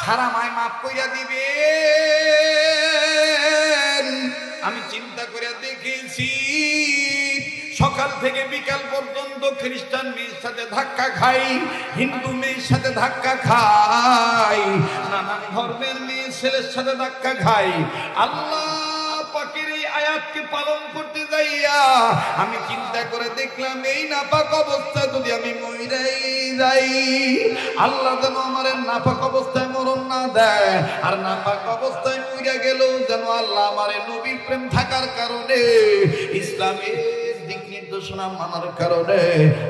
হারামায় মাফ কইরা দিবে। আমি চিন্তা করে দেখেছি, সকাল থেকে বিকাল পর্যন্ত খ্রিস্টান মেয়ের সাথে ধাক্কা খাই, হিন্দু মেয়ের সাথে ধাক্কা খাই, নানান ধর্মের মেয়ে ছেলের সাথে ধাক্কা খাই। আল্লাহ পাকের এই আয়াতকে পালন করতে যাইয়া আমি চিন্তা করে দেখলাম, এই নাপাক অবস্থায় যদি আমি মইরাই যাই, আল্লাহ যেন আমার নাপাক অবস্থায় মরণ না দেয়। আর নাপাক অবস্থায় মইরা গেলেও যেন আল্লাহ আমার নবীর প্রেম থাকার কারণে, ইসলামের দিক নির্দেশনা মানার কারণে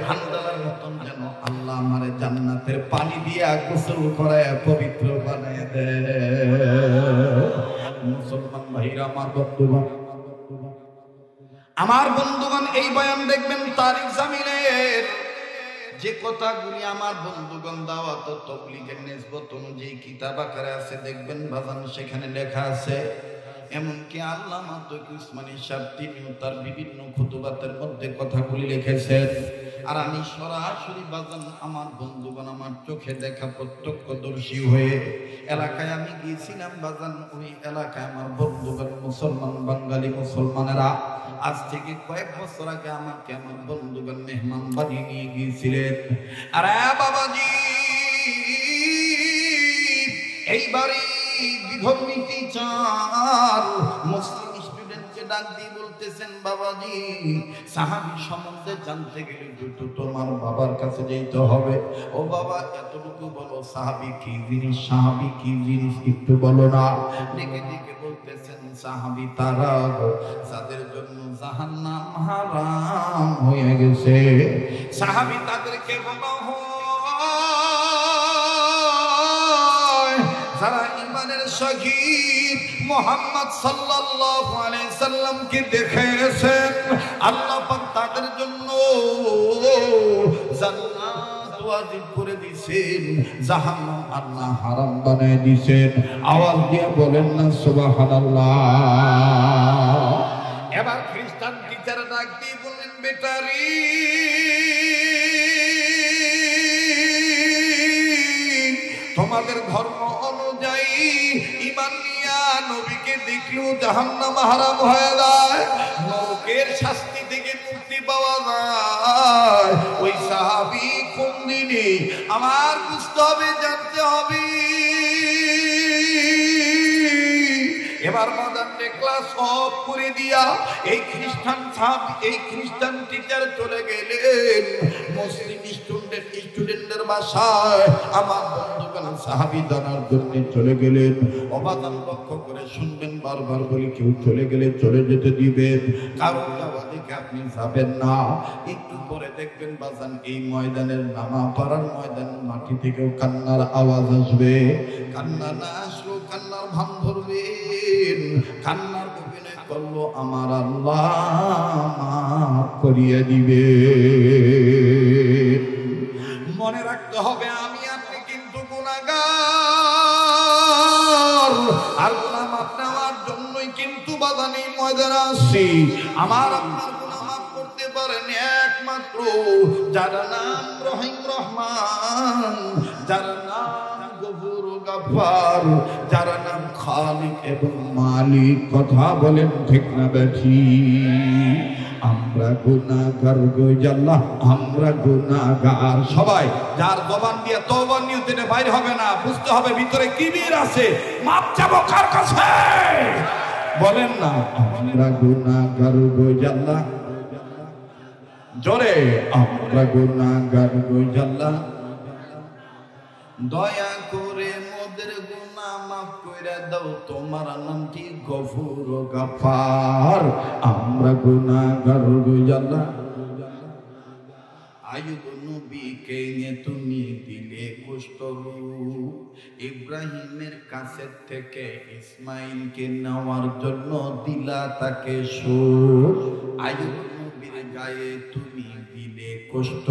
হান্দালার মতন যেন আল্লাহ আমার জান্নাতের পানি দিয়া গোসল করায় পবিত্র বানায় দেয়। মুসলমান ভাইরা, আমার বন্ধুগণ, এই বয়ান দেখবেন তারিক জামিনের যে কথাগুলি আমার বন্ধুগণ দাওয়াত ও তাবলীগের নিসবত অনুযায়ী কিতাব আকারে আছে, দেখবেন বাজান সেখানে লেখা আছে। এমনকি আল্লামা তকি উসমানী সাহেব তিনিও তার বিভিন্ন খুতুবাতের মধ্যে কথাগুলি লিখেছেন। আর আমি সরাসরি বাজান আমার বন্ধুগণ আমার চোখে দেখা প্রত্যক্ষদর্শী হয়ে এলাকায় আমি গিয়েছিলাম বাজান। ওই এলাকায় আমার বন্ধুগণ মুসলমান বাঙালি মুসলমানেরা আজ থেকে কয়েক বছর আগে আমাকে আমার বন্ধুগণ মেহমান বাড়ি নিয়ে গিয়েছিলেন। আরে বাবাজি, এইবারে বিধর্মীতি চার মুসলিম স্টুডেন্টকে ডাক দিয়ে বলতেছেন, বাবাজি সাহাবী সম্বন্ধে জানতে গেলে দুটো তোমার বাবার কাছে যেতে হবে। ও বাবা, এতটুকু বলো সাহাবী কি জিনিস, সাহাবী কি জিনিস একটু বলো না। ডেকে ডেকে বলতেছেন, সাহাবী তারা যাদের জন্য জাহান্নাম হারাম হয়ে গেছে। সাহাবী তাদেরকে বলা হয় যারা ইমানের শহীদ মুহাম্মদ সাল্লাল্লাহু আলাইহি সাল্লামকে দেখেছেন। আল্লাহ পাক তাদের জন্য জান্নাত ওয়াজিব করে দিয়েছেন, জাহান্নাম আল্লাহ হারাম বানায় দিয়েছেন। আওয়াজ দিয়ে বলেন না সুবহানাল্লাহ। এবার খ্রিস্টান টিচার ডাক দিয়ে বললেন, বেটারি তোমাদের ধর্ম অনুযায়ী ঈমান নিয়া নবীকে দেখলেও জাহান্নাম হারাম হয়ে যায়, নরকের শাস্তি থেকে মুক্তি পাওয়া যায়। ওই সাহাবী কোন দিনে আমার বুঝতে হবে, জানতে হবে। এবার মাদারকে ক্লাস অফ করে দিয়া এই খ্রিস্টান সাহাবী, এই খ্রিস্টান টিচার চলে গেলেন মুসলিম স্টুডেন্টের বাসায়। আমার বন্ধুগণ সাহাবী জানার জন্য চলে গেলেন। অবাধন লক্ষ্য করে শুনবেন, বারবার বলি কেউ চলে গেলে চলে যেতে দিবেন, কারণ যাওয়া দেখে আপনি যাবেন না। একটু পরে দেখবেন বাজান এই ময়দানের নামা পাড়ার ময়দান মাটি থেকেও কান্নার আওয়াজ আসবে। কান্না না আসলেও কান্নার ভান ধরবে, কান্নার অভিনয় করলো আমার আল্লাহ মাফ করিয়ে দিবে। মনে রাখতে হবে আমি আপনি কিন্তু গুনাহগার, আর গুনাহ মাফ নেওয়ার জন্যই কিন্তু বাদানি ময়দানে আসছি। আমার আপনার গুনাহ মাফ করতে পারেন একমাত্র যার নাম রহিম রহমান, যার নাম গফুর গাফফার, যার নাম খালিক এবং মালিক। কথা বলেন ঠিক না বেঠি? আমরা গুনাহগার গো আল্লাহ, আমরা গুনাহগার। সবাই যার জবান দিয়ে তওবার নিয়তে বাইরে হবে না, বুঝতে হবে ভিতরে কিবির আছে। মাপ চাবো কার কাছে? বলেন না, আমরা গুনাহগার গো আল্লাহ, জোরে আমরা গুনাহগার গো আল্লাহ, দয়া করে মোদের গুনাহ মাফ কইরা দাও, তোমার নামটি গফুর গাফফার। আমরা গুনাহগার গো আল্লাহ। আইয়ুব নবীকে নিয়ে তুমি দিলে কষ্ট, ইব্রাহিমের কাছে থেকে ইসমাইলকে নেওয়ার জন্য দিলা তাকে সুখ। আইয়ুব নবীর গায়ে তুমি দিলে কষ্ট,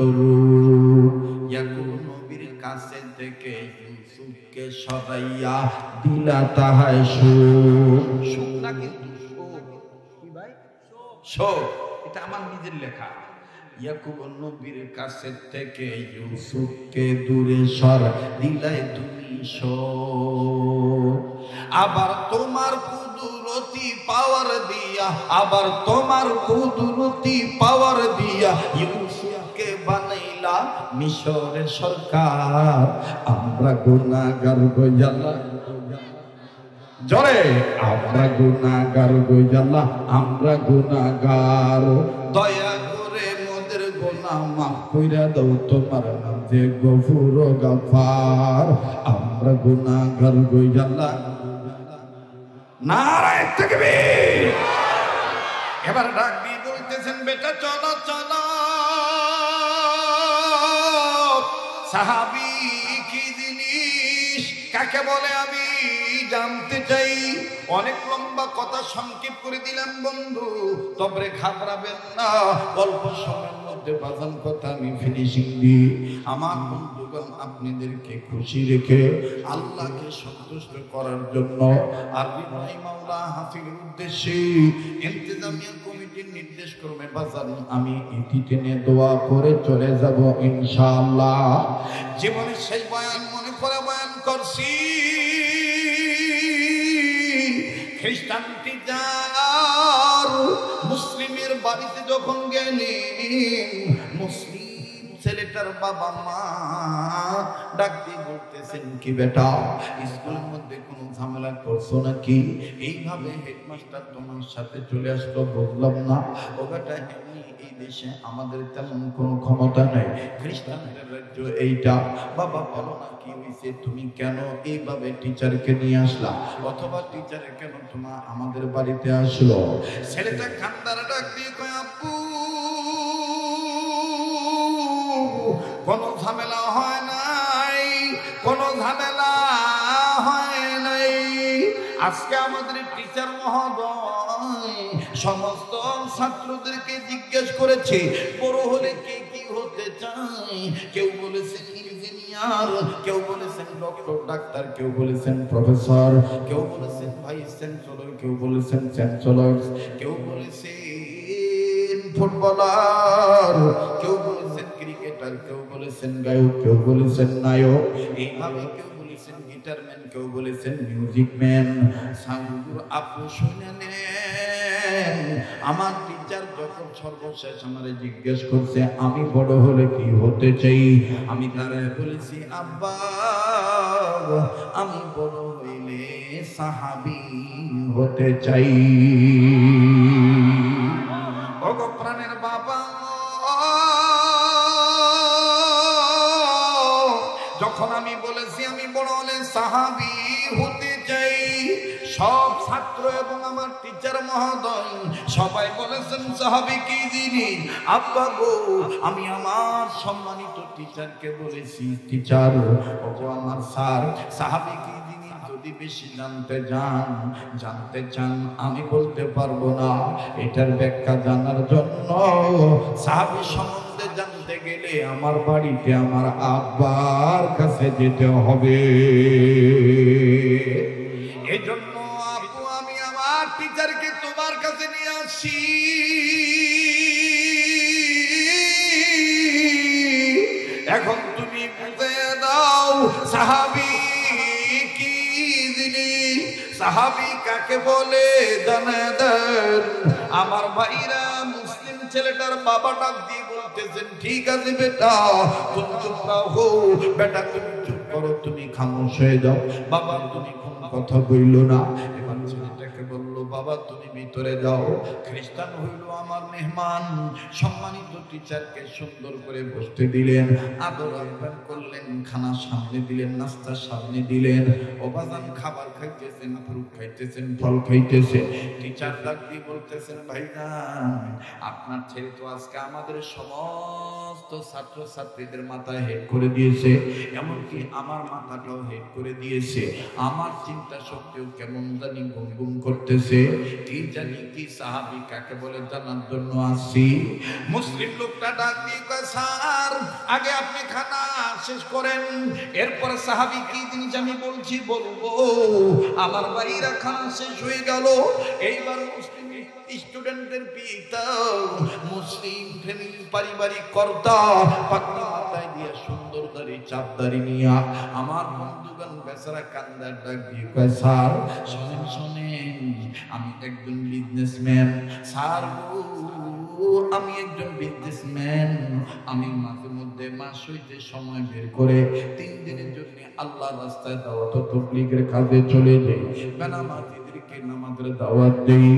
ইয়াকুব নবীর কাছে থেকে ইউসুফকে সরাইয়া দিলা তাহায় সুখ। সুখ না কিন্তু শোক। কি ভাই? শোক। এটা আমার নিজের লেখা। ইয়াকুব নবীর কাছে থেকে ইউসুফকে দূরে সর দিলাই তুমি সর। আবার তোমার কুদরতি পাওয়ার দিয়া, আবার তোমার কুদরতি পাওয়ার দিয়া ইউসুফকে বানাইলা মিশরের সরকার। আমরা গুনাহগার গো আল্লাহ, জোরে আমরা গুনাহগার গো আল্লাহ, আমরা গুনাহগার। দয়া করে মোদের গুনাহ মাফ কইরা দাও, তোমার নাম যে গফুর গফার। আমরা গুনাহগার গো আল্লাহ। নারায়ে তাকবীর। এবার ডাক দিয়ে বলতেছেন, বেটা চলো চলো। সাহাবী কি জিনিস, কাকে বলে আমি জানতে চাই। অনেক লম্বা কথা সংক্ষেপ করে দিলাম বন্ধু, তবে ঘাবড়াবেন না, অল্প সময়ের মধ্যে বাজান কথা আমি ফিনিশিং দিই। আমার বন্ধুগণ, আপনাদেরকে খুশি রেখে আল্লাহকে সন্তুষ্ট করার জন্য আরবি ভাই মাওলা হাফিজের উদ্দেশ্যে ইন্তেজামিয়া কমিটির নির্দেশ ক্রমে বাজান আমি ইতি টেনে দোয়া করে চলে যাব ইনশাআল্লাহ। জীবনে সেই বয়ান মনে করে বয়ান করছি। খ্রিস্টান টিচার মুসলিমের বাড়িতে যখন গেলেন, মুসলিম ছেলেটার বাবা মা ডাক দিয়ে বলতেছেন, কি বেটা স্কুলের মধ্যে কোনো ঝামেলা করছো নাকি? এইভাবে হেডমাস্টার তোমার সাথে চলে আসলো, বুঝলাম না। ও বেটা এমনি এই দেশে আমাদের তেমন কোনো ক্ষমতা নাই, খ্রিস্টানদের রাজ্য এইটা। বাবা বলো না কি হয়েছে, তুমি কেন এইভাবে টিচারকে নিয়ে আসলা, অথবা টিচারে কেন তোমার আমাদের বাড়িতে আসলো? ছেলেটা কান্দারা ডাক দিয়ে কয়, আব্বু কোনো ঝামেলা হয় নাই, কোনো ঝামেলা হয় নাই। আজকে আমাদের টিচার মহোদয় সমস্ত ছাত্রদেরকে জিজ্ঞেস করেছে বড় হলে কে কি হতে চায়। কেউ বলেছেন ইঞ্জিনিয়ার, কেউ বলেছেন ডক্টর ডাক্তার, কেউ বলেছেন প্রফেসর, কেউ বলেছেন ভাইস চ্যান্সেলর, কেউ বলেছেন চ্যান্সেলর, কেউ বলেছেন ফুটবলার, কেউ বলেছেন ক্রিকেটার, কেউ বলেছেন গায়ক, কেউ বলেছেন নায়ক, এইভাবে কেউ বলেছেন গিটারম্যান, কেউ বলেছেন মিউজিক ম্যান। সাঙ্গুর আপু শুনে নেন, আমার টিচার যখন সর্বশেষ আমারে জিজ্ঞেস করছে আমি বড় হলে কি হতে চাই, আমি তারে বলেছি, আব্বা আমি বড় হইলে সাহাবী হতে চাই। ওগো প্রাণের বাবা, যখন আমি বলেছি আমি বড় হলে সাহাবী হতে চাই, সব ছাত্র এবং আমার টিচার মহোদয় সবাই বলেছেন সাহাবী কি জিনিস। আব্বা গো, আমি আমার সম্মানিত টিচারকে বলেছি, টিচার ওগো আমার স্যার, সাহাবী কি জিনিস যদি বেশি জানতে চান আমি বলতে পারবো না। এটার ব্যাখ্যা জানার জন্য সাহাবী সম্বন্ধে জানতে গেলে আমার বাড়িতে আমার আব্বার কাছে যেতে হবে। এজন্য আপু আমি আমার টিচারকে তোমার কাছে নিয়ে আসি। এখন তুমি বুঝে দাও সাহাবী কি জিনিস, সাহাবী কাকে বলে জানা দেন আমার ভাইরা। মুসলিম ছেলেটার বাবা ডাক দিয়ে বলতেছেন, ঠিক আছে বেটা তুমি চুপ রাখো, বেটা তুমি চুপ করো, তুমি খামোশ হয়ে যাও, বাবা তুমি কোন কথা বললো না। এবার ছেলেটাকে বললো, বাবা তুমি ভিতরে যাও। খ্রিস্টান হইল আমার মেহমান, সম্মানিত টিচারকে সুন্দর করে বসতে দিলেন, আদর আপ্যায়ন করলেন, খানা সামনে দিলেন, নাস্তা সামনে দিলেন। ওবাজান খাবার খাইতেছেন, ফ্রুট খাইতেছেন, ফল খাইতেছে। টিচার ডাক দিয়ে বলতেছেন, ভাইজান আপনার ছেলে তো আজকে আমাদের সমস্ত ছাত্র ছাত্রীদের মাথায় হেড করে দিয়েছে, এমনকি আমার মাথাটাও হেড করে দিয়েছে। আমার চিন্তা শক্তিও কেমন জানি গুম গুম করতেছে। কি জানি কি সাহাবী কাকে বলে জানার জন্য আসি। মুসলিম লোকটা ডাক দিয়ে কয়, স্যার আগে আপনি খানা শেষ করেন, এরপরে সাহাবী কি জিনিস আমি বলছি বলবো। আমার ভাইরা খানা শেষ হয়ে গেল। এইবার মুসলিম স্টুডেন্টদের পিতা, মুসলিম ফ্যামিলির পারিবারিক কর্তা, পাগড়ি মাথায় দিয়ে সুন্দর দাড়ি চাপদাড়ি নিয়া আমার বন্ধুগণ বেচারা কান্দার ডাক দিয়ে কয়, স্যার শোনেন শোনেন, আমি একজন বিজনেসম্যান। স্যার আমি একজন বিজনেসম্যান, আমি মাঝে মধ্যে মাস হইতে সময় বের করে 3 দিনের জন্য আল্লাহর রাস্তায় দাওয়াত ও তাবলীগের কাজে চলে যাই। বেনামাজিদেরকে নামাজের দাওয়াত দেই,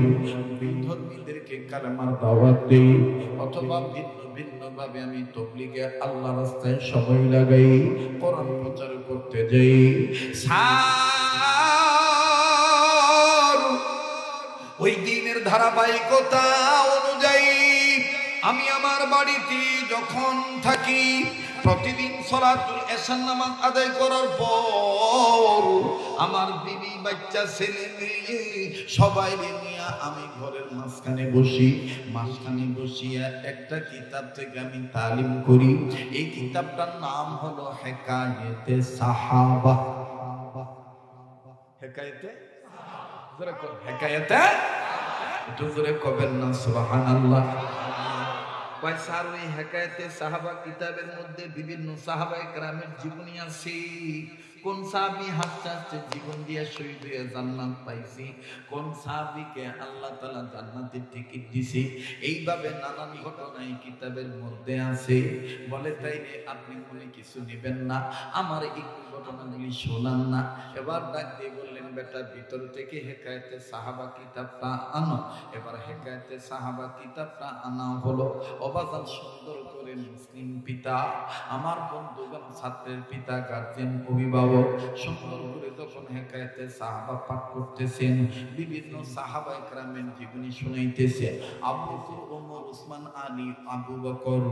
বিধর্মীদেরকে কালেমার দাওয়াত দেই, অথবা ভিন্ন ভিন্ন ভাবে আমি তাবলীগে আল্লাহর রাস্তায় সময় লাগাই, কোরআন প্রচার করতে যাই। ওই দিনের ধারাবাহিকতা অনুযায়ী আমি আমার বাড়িতে যখন থাকি, প্রতিদিন সালাতুল এশার নামাজ আদায় করার পর আমার বিবি বাচ্চা ছেলে মেয়ে সবাই নিয়ে আমি ঘরের মাঝখানে বসি। মাঝখানে বসিয়া একটা কিতাব থেকে আমি তালিম করি। এই কিতাবটার নাম হলো হেকায়েতে সাহাবা। হেকায়েতে হেকায়েতে একটু জোরে কবেন না সুবহানাল্লাহ। স্যার ওই হেকায়েতে সাহাবা কিতাবের মধ্যে বিভিন্ন সাহাবায়ে কেরামের জীবনী আছে। কোন সাহাবী হাসতে হাসতে জীবন দিয়ে শহীদ হয়ে জান্নাত পাইছে, কোন সাহাবীকে আল্লাহ তাআলা জান্নাতের টিকিট দিছে, এইভাবে নানান ঘটনা এই কিতাবের মধ্যে আছে। বলে তাইলে আপনি মনে কিছু নেবেন না, আমার একটু ঘটনাগুলি শোনান না। এবার ডাক দিয়ে বললেন, বেটা ভিতর থেকে হেকায়েতে সাহাবা কিতাবটা আনো। এবার হেকায়েতে সাহাবা কিতাবটা আনা হলো। অবাজান সুন্দর করে মুসলিম পিতা, আমার বন্ধুগণ ছাত্রের পিতা, গার্জিয়ান, অভিভাবক সুন্দর করে যখন হেকায়েতে সাহাবা পাঠ করতেছেন, বিভিন্ন সাহাবায়ে কেরামের জীবনী শুনাইতেছে। আবু বকর, ওমর, উসমান, আলী, আবু বকর,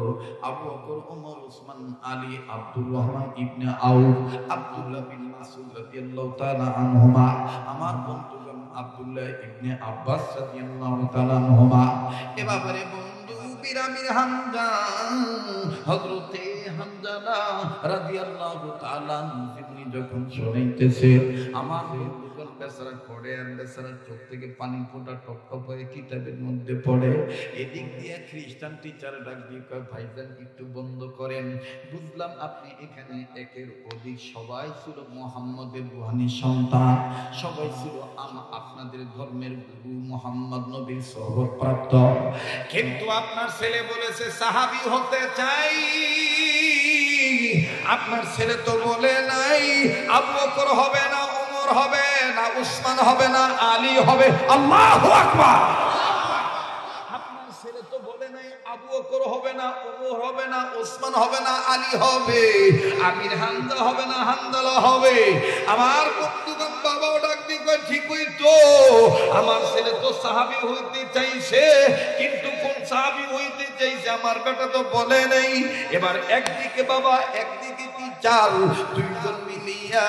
ওমর, উসমান, আলী, আব্দুর রহমান ইবনে আউফ, আব্দুল্লাহ বিন মাসউদ রাদিয়াল্লাহু তাআলা আনহুমা, আমার বন্ধুগণ আব্দুল্লাহ ইবনে আব্বাস রাদিয়াল্লাহু তাআলা আনহুমা। এবারে আমির হামজা, হযরতে হামজালা রাদিয়াল্লাহু তাআলা জীবনী যখন শুনাইতেছে, আমার বন্ধুগণ বেচারা পড়ে আর বেচারা চোখ থেকে পানি ফোঁটা টপ টপ হয়ে কিতাবের মধ্যে পড়ে। এদিক দিয়ে খ্রিস্টান টিচার ডাক দিয়ে কয়, ভাইজান একটু বন্ধ করেন। বুঝলাম আপনি এখানে একের অধিক সবাই ছিল মুহাম্মদের রূহানী সন্তান, সবাই ছিল আপনাদের ধর্মের গুরু মুহাম্মদ নবীর সহবতপ্রাপ্ত, কিন্তু আপনার ছেলে বলেছে সাহাবী হতে চাই। আপনার ছেলে তো বলে নাই আবু বকর হবে না, ওমর হবে না, উসমান হবে না, আলী হবে। আল্লাহু আকবার। আপনার ছেলে তো বলে নাই আবু বকর হবে না, ওমর হবে না, উসমান হবে না, আলী হবে, আমির হামজা হবে না, হামদালা হবে। আমার বন্ধুগণ বাবাও ডাক দিয়ে কয়, ঠিকই তো, আমার ছেলে তো সাহাবী হইতে চাইছে, কিন্তু কোন সাহাবী হইতে চাইছে আমার বেটা তো বলে নাই। এবার একদিকে বাবা, একদিকে টিচার, দুইজন মিলিয়া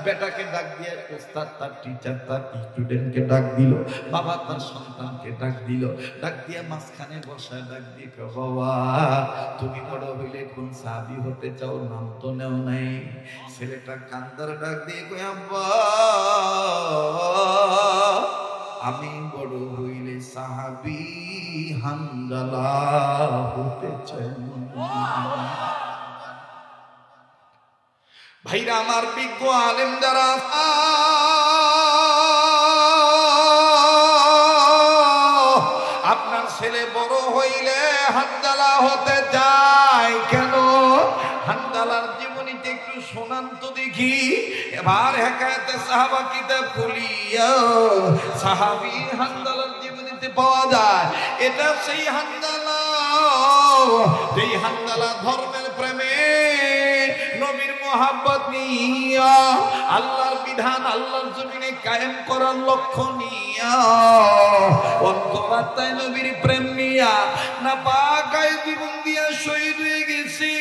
বেটাকে ডাক দিয়ে ওস্তাদ তার টিচার তার স্টুডেন্টকে ডাক দিল, বাবা তার সন্তানকে ডাক দিল, ডাক দিয়ে মাঝখানে বসায় ডাক দিয়ে, বাবা তুমি বড় হইলে কোন সাহাবী হতে চাও, নাম তো নেও নাই। ছেলেটা কান্দার ডাক দিয়ে কয়, আব্বা আমি বড় হইলে সাহাবী হামজালা হতে চাই। ভাইরা আমার, বিজ্ঞ আলেম যারা, আপনার ছেলে বড় হইলে হামজালা হতে চায় কেন? হামজালার জীবনীতে একটু শোনান তো দেখি। এবার হেকায়েতে সাহাবা কিতাব খুলিয়া সাহাবী হামজালার জীবনীতে পাওয়া যায়। এটা সেই হামজালা, যেই হামজালা ধর্মের প্রেমে, নবীর মোহাব্বত নিয়া, আল্লাহর বিধান আল্লাহর জমিনে কায়েম করার লক্ষ্য নিয়া, অন্তরাত্মায় নবীর প্রেম নিয়া না পাকায় জীবন দিয়া শহীদ হয়ে গেছি।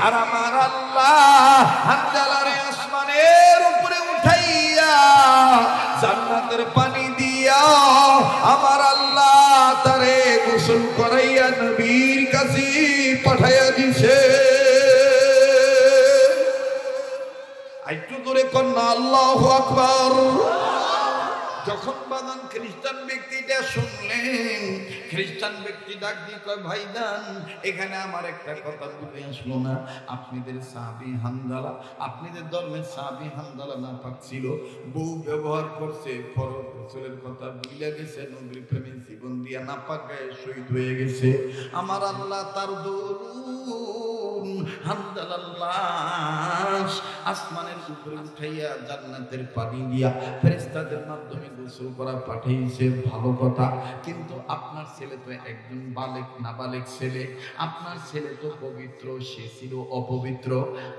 আর আমার আল্লাহ হামজালারে আসমানের উপরে উঠাইয়া একটু দূরে কন্যা আল্লাহু আকবার। যখন বাদান খ্রিস্টান ব্যক্তিটা শুনলেন, খ্রিস্টান ব্যক্তি ডাক দিয়ে কয়, ভাইজান এখানে আমার একটা কথা বুঝে আসলো না। আপনাদের সাহাবী হানজালা, আপনাদের ধর্মের সাহাবী হানজালা নাপাক ছিল, বউ ব্যবহার করছে, ফরজ রাসূলের কথা ভুলে গেছে, নবীর প্রেমে জীবন দিয়া নাপাক গায়ে শহীদ হয়ে গেছে। আমার আল্লাহ তার দরুন হানজালার লাশ আসমানের উপরে উঠাইয়া জান্নাতের পানি দিয়া ফেরেশতাদের মাধ্যমে গোসল করা পাঠিয়েছে, ভালো কথা। কিন্তু আপনার ছেলে তো একজন বালেক নাবালেক ছেলে, আপনার ছেলে তো পবিত্র, সে ছিল অপবিত্র।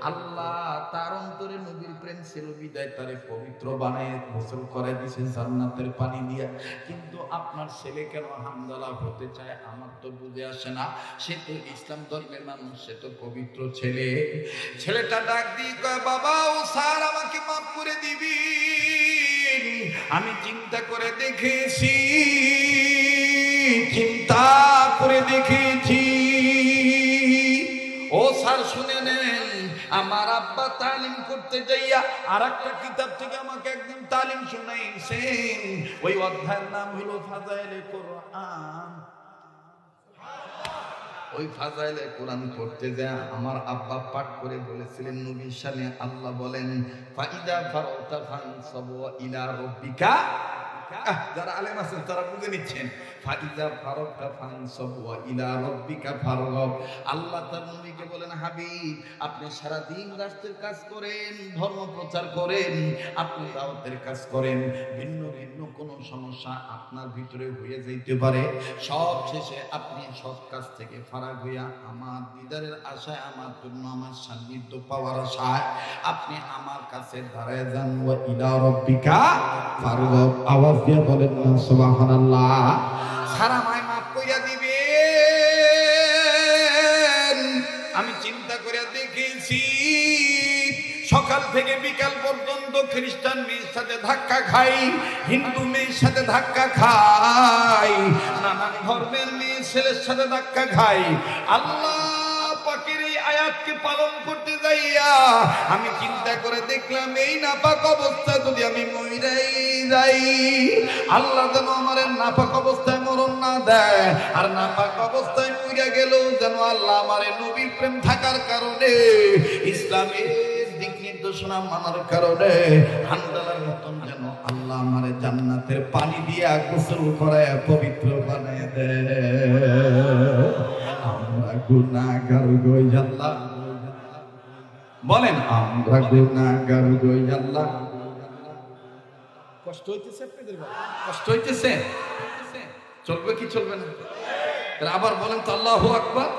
আল্লাহ তার অন্তরে নবীর প্রেম ছিল বিদায় তারে পবিত্র বানায় গোসল করে দিয়েছে জান্নাতের পানি দিয়া। কিন্তু আপনার ছেলে কেন হামদালা হতে চায় আমার তো বুঝে আসে না। সে তো ইসলাম ধর্মের মানুষ, সে তো পবিত্র ছেলে। ছেলেটা ডাক দিয়ে কয়, বাবা ও স্যার আমাকে মাফ করে দিবি, আমি চিন্তা করে দেখেছি, চিন্তা করে দেখেছি। ও স্যার শুনে নেন, আমার আব্বা তালিম করতে যাইয়া আর একটা কিতাব থেকে আমাকে একদম তালিম শুনাইছেন। ওই অধ্যায়ের নাম হলো ফাজাইলে কোরআন। ওই ফাজাইলে কোরআন পড়তে যায় আমার আব্বা পাঠ করে বলেছিলেন, নবীর শানে আল্লাহ বলেন, ফাইদা ফারাগতা ফানসাব ইলা রাব্বিকা। যারা আলেম আছেন তারা বুঝে নিচ্ছেন, ফাইদা ফারাগতা ফানসাব ইলা রাব্বিকা ফারগাব। আল্লাহ তার নবীকে বলেন, হাবিব আপনি সারা দিন রাষ্ট্রের কাজ করেন, ধর্ম প্রচার করেন, আপনি দাওয়াতের কাজ করেন, ভিন্ন ভিন্ন কোন সমস্যা আপনার ভিতরে হয়ে যাইতে পারে, সব শেষে আপনি সব কাজ থেকে ফারাক হইয়া আমার দিদারের আশায়, আমার জন্য আমার সান্নিধ্য পাওয়ার আশায় আপনি আমার কাছে দাঁড়ায় যান। ওয়া ইলা রাব্বিকা ফারগাব। আওয়াজ দিয়ে বলেন না সুবহানাল্লাহ। সারা মায় মাফ কইরা দিবেন। আমি চিন্তা করে দেখেছি, সকাল থেকে বিকাল পর্যন্ত খ্রিস্টান মেয়ের সাথে ধাক্কা খাই, হিন্দু মেয়ের সাথে ধাক্কা খাই, নানান ধর্মের মেয়ে ছেলের সাথে ধাক্কা খাই। আল্লাহ পাকের এই আয়াতকে পালন করতে যাইয়া আমি চিন্তা করে দেখলাম, এই নাপাক অবস্থায় যদি আমি মইরাই যাই, আল্লাহ যেন আমার নাপাক অবস্থায় মরণ না দেয়। আর নাপাক অবস্থায় মইরা গেল যেন আল্লাহ আমার নবীর প্রেম থাকার কারণে, ইসলামের দিক নির্দেশনা মানার কারণে হানজালার মতন যেন আল্লাহ আমারে জান্নাতের পানি দিয়া গোসল করায় পবিত্র বানায় দেয়। আমরা গুনাহগার গো আল্লাহ, বলেন আমরা গুনাহগার গো আল্লাহ। কষ্ট হইতেছে আপনাদের? কষ্ট হইতেছে? চলবে কি চলবে না? আবার বলেন তো আল্লাহু আকবার।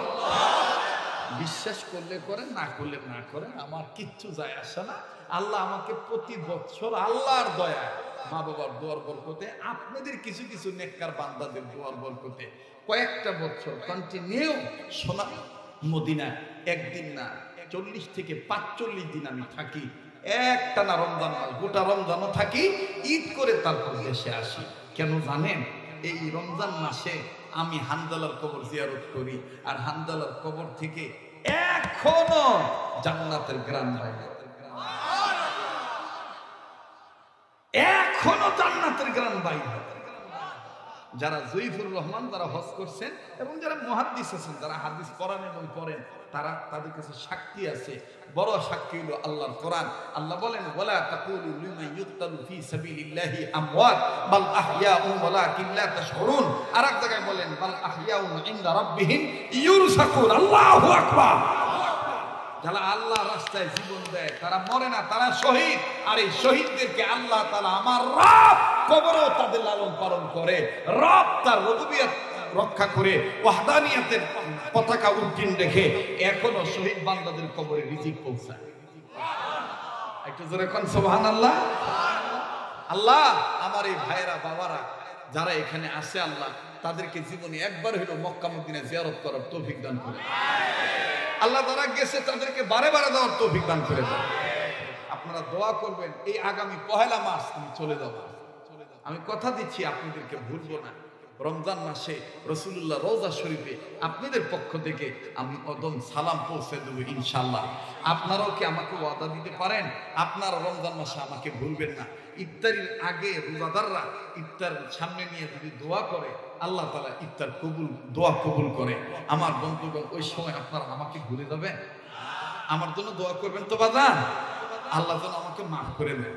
বিশ্বাস করলে করেন, না করলে না করেন, আমার কিচ্ছু যায় আসে না। আল্লাহ আমাকে প্রতি বছর আল্লাহর দয়া, মা বাবার দোয়ার বরকতে, আপনাদের কিছু কিছু নেককার বান্দাদের দোয়ার বরকতে কয়েকটা বছর কন্টিনিউ সোনা মদিনা, একদিন না 40 থেকে 45 দিন আমি থাকি। একটা না রমজান মাস, গোটা রমজানও থাকি, ঈদ করে তারপর দেশে আসি। কেন জানেন? এই রমজান মাসে আমি হানজালার কবর জিয়ারত করি, আর হানজালার কবর থেকে এখনো জান্নাতের গ্রাম বাইরে, এখনো জান্নাতের গ্রাম বাইরে। যারা জয়ীফুর রহমান যারা হজ করছেন এবং যারা মুহাদ্দিস আছেন, যারা হাদিস পড়েন এবং পড়েন, তারা তাদের কাছে সাক্ষী আছে। বড় সাক্ষী হলো আল্লাহর কোরআন। আল্লাহ বলেন, ওয়ালা তাকুলু লিমান ইউকতালু ফি সাবিলিল্লাহি আমওয়াত বাল আহইয়াউন ওয়ালাকিন লা তাশউরুন। আরেক জায়গায় বলেন, বাল আহইয়াউন ইনদা রাব্বিহিম ইউরসাকুন। আল্লাহু আকবার। যারা আল্লাহ রাস্তায় জীবন দেয় তারা মরে না, তারা শহীদ। আর এই শহীদদেরকে আল্লাহ তাআলা আমার রব কবরেও তাদের লালন পালন করে। রব তার রুবুবিয়ত রক্ষা করে, ওয়াহদানিয়তের পতাকা উড্ডীন রেখে এখনো শহীদ বান্দাদের কবরে রিজিক পৌঁছায়। একটু জোরে কোন সুবহানাল্লাহ। আল্লাহ আমার এই ভাইরা বাবারা যারা এখানে আসে, আল্লাহ তাদেরকে জীবনে একবার হলো মক্কা মদিনা জিয়ারত করার তৌফিক দান করে। আল্লাহ যারা গেছে তাদেরকে বারে বারে দেওয়ার তৌফিক দান করে দেন। আপনারা দোয়া করবেন, এই আগামী 1 মার্চ আমি চলে যাব। আমি কথা দিচ্ছি আপনাদেরকে ভুলবো না। রমজান মাসে রাসূলুল্লাহ রওজা শরীফে আপনাদের পক্ষ থেকে আমি অদম সালাম পৌঁছে দেবো ইনশাআল্লাহ। আপনারাও কি আমাকে ওয়াদা দিতে পারেন আপনারা রমজান মাসে আমাকে ভুলবেন না? ইফতারির আগে রোজাদাররা ইফতার সামনে নিয়ে যদি দোয়া করে আল্লাহ তাআলা ইফতার কবুল, দোয়া কবুল করে। আমার বন্ধুগণ, ওই সময় আপনারা আমাকে ভুলে যাবেন? আমার জন্য দোয়া করবেন তো বাজান? আল্লাহ যেন আমাকে মাফ করে দেন।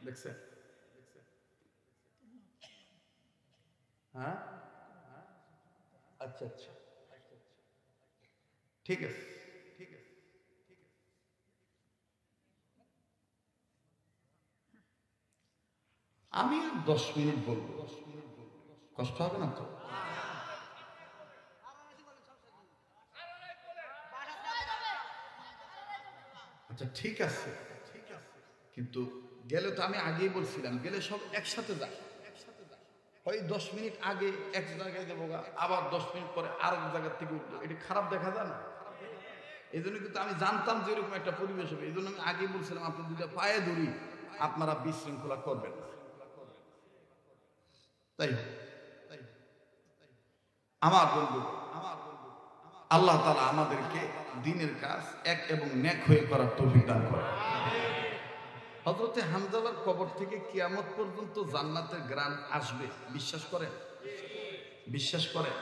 দেখছেন? হ্যাঁ, আচ্ছা আচ্ছা, ঠিক আছে, ঠিক আছে। আমি আর 10 মিনিট বলবো, কষ্ট হবে না তো? আচ্ছা ঠিক আছে, কিন্তু গেলে তো আমি আগেই বলছিলাম, গেলে সব একসাথে যায়। ওই 10 মিনিট আগে এক জায়গায় যাবো, আবার 10 মিনিট পরে আর এক জায়গার থেকে উঠবো, এটা খারাপ দেখা যায় না? এই জন্য কিন্তু আমি জানতাম যে এরকম একটা পরিবেশ হবে, এই জন্য আমি আগেই বলছিলাম আপনি দুটা পায়ে ধরি, আপনারা বিশৃঙ্খলা করবেন না। তাই আমার বন্ধু, আল্লাহ তাআলা আমাদেরকে দ্বীনের কাজ এক এবং নেক হয়ে করার তৌফিক দান করেন। হযরতে হানজালার কবর থেকে কিয়ামত পর্যন্ত জান্নাতের ঘ্রাণ আসবে, বিশ্বাস করেন? বিশ্বাস করেন?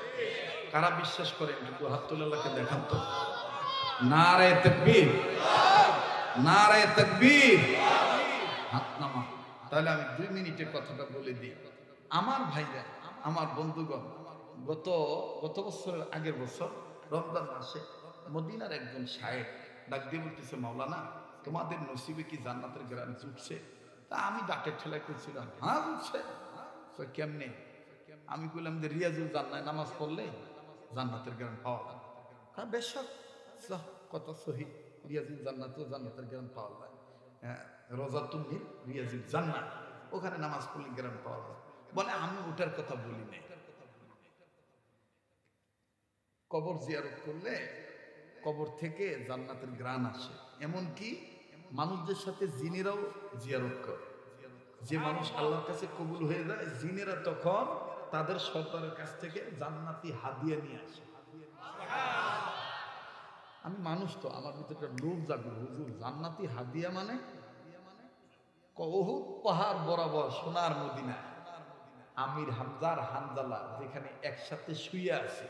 কারা বিশ্বাস করেন একটু হাত তুলে আল্লাহকে দেখান তো। নারে তাকবীর, নারে তাকবীর, হাত নামা। তাহলে আমি 2 মিনিটের কথাটা বলে দিই। আমার ভাইরা, আমার বন্ধুগণ, গত বছরের আগের বছর রমজান মাসে মদিনার একজন শায়েখ ডাক দিয়ে বলতেছে, মাওলানা তোমাদের নসিবে কি জান্নাতের ঘ্রাণ উঠছে? তা আমি ডাকে ঠেলা করছিলাম, হ্যাঁ উঠছে। কেমনে? আমি বললাম যে রিয়াজুল জান্নায় নামাজ পড়লে জান্নাতের ঘ্রাণ পাওয়া যায়। হ্যাঁ বেশ, কথা সহি, রিয়াজুল জান্নাত, জান্নাতের ঘ্রাণ পাওয়া যায়। হ্যাঁ, রওজাতুন নূর রিয়াজুল জান্নাত, ওখানে নামাজ পড়লে ঘ্রাণ পাওয়া যায়। বলে আমি ওটার কথা বলি নাই। কবর জিয়ারত করলে কবর থেকে জান্নাতের ঘ্রাণ আসে, এমনকি মানুষদের সাথে জিনেরাও জিয়ারত করে। যে মানুষ আল্লাহর কাছে কবুল হয়ে যায়, জিনেরা তখন তাদের সর্দারের কাছ থেকে জান্নাতি হাদিয়া নিয়ে আসে। আমি মানুষ তো, আমার ভিতরে লোভ জাগলো, হুজুর জান্নাতি হাদিয়া মানে? উহুদ পাহাড় বরাবর সোনার মদিনা, আমির হামজার হানজালা যেখানে একসাথে শুয়ে আছে,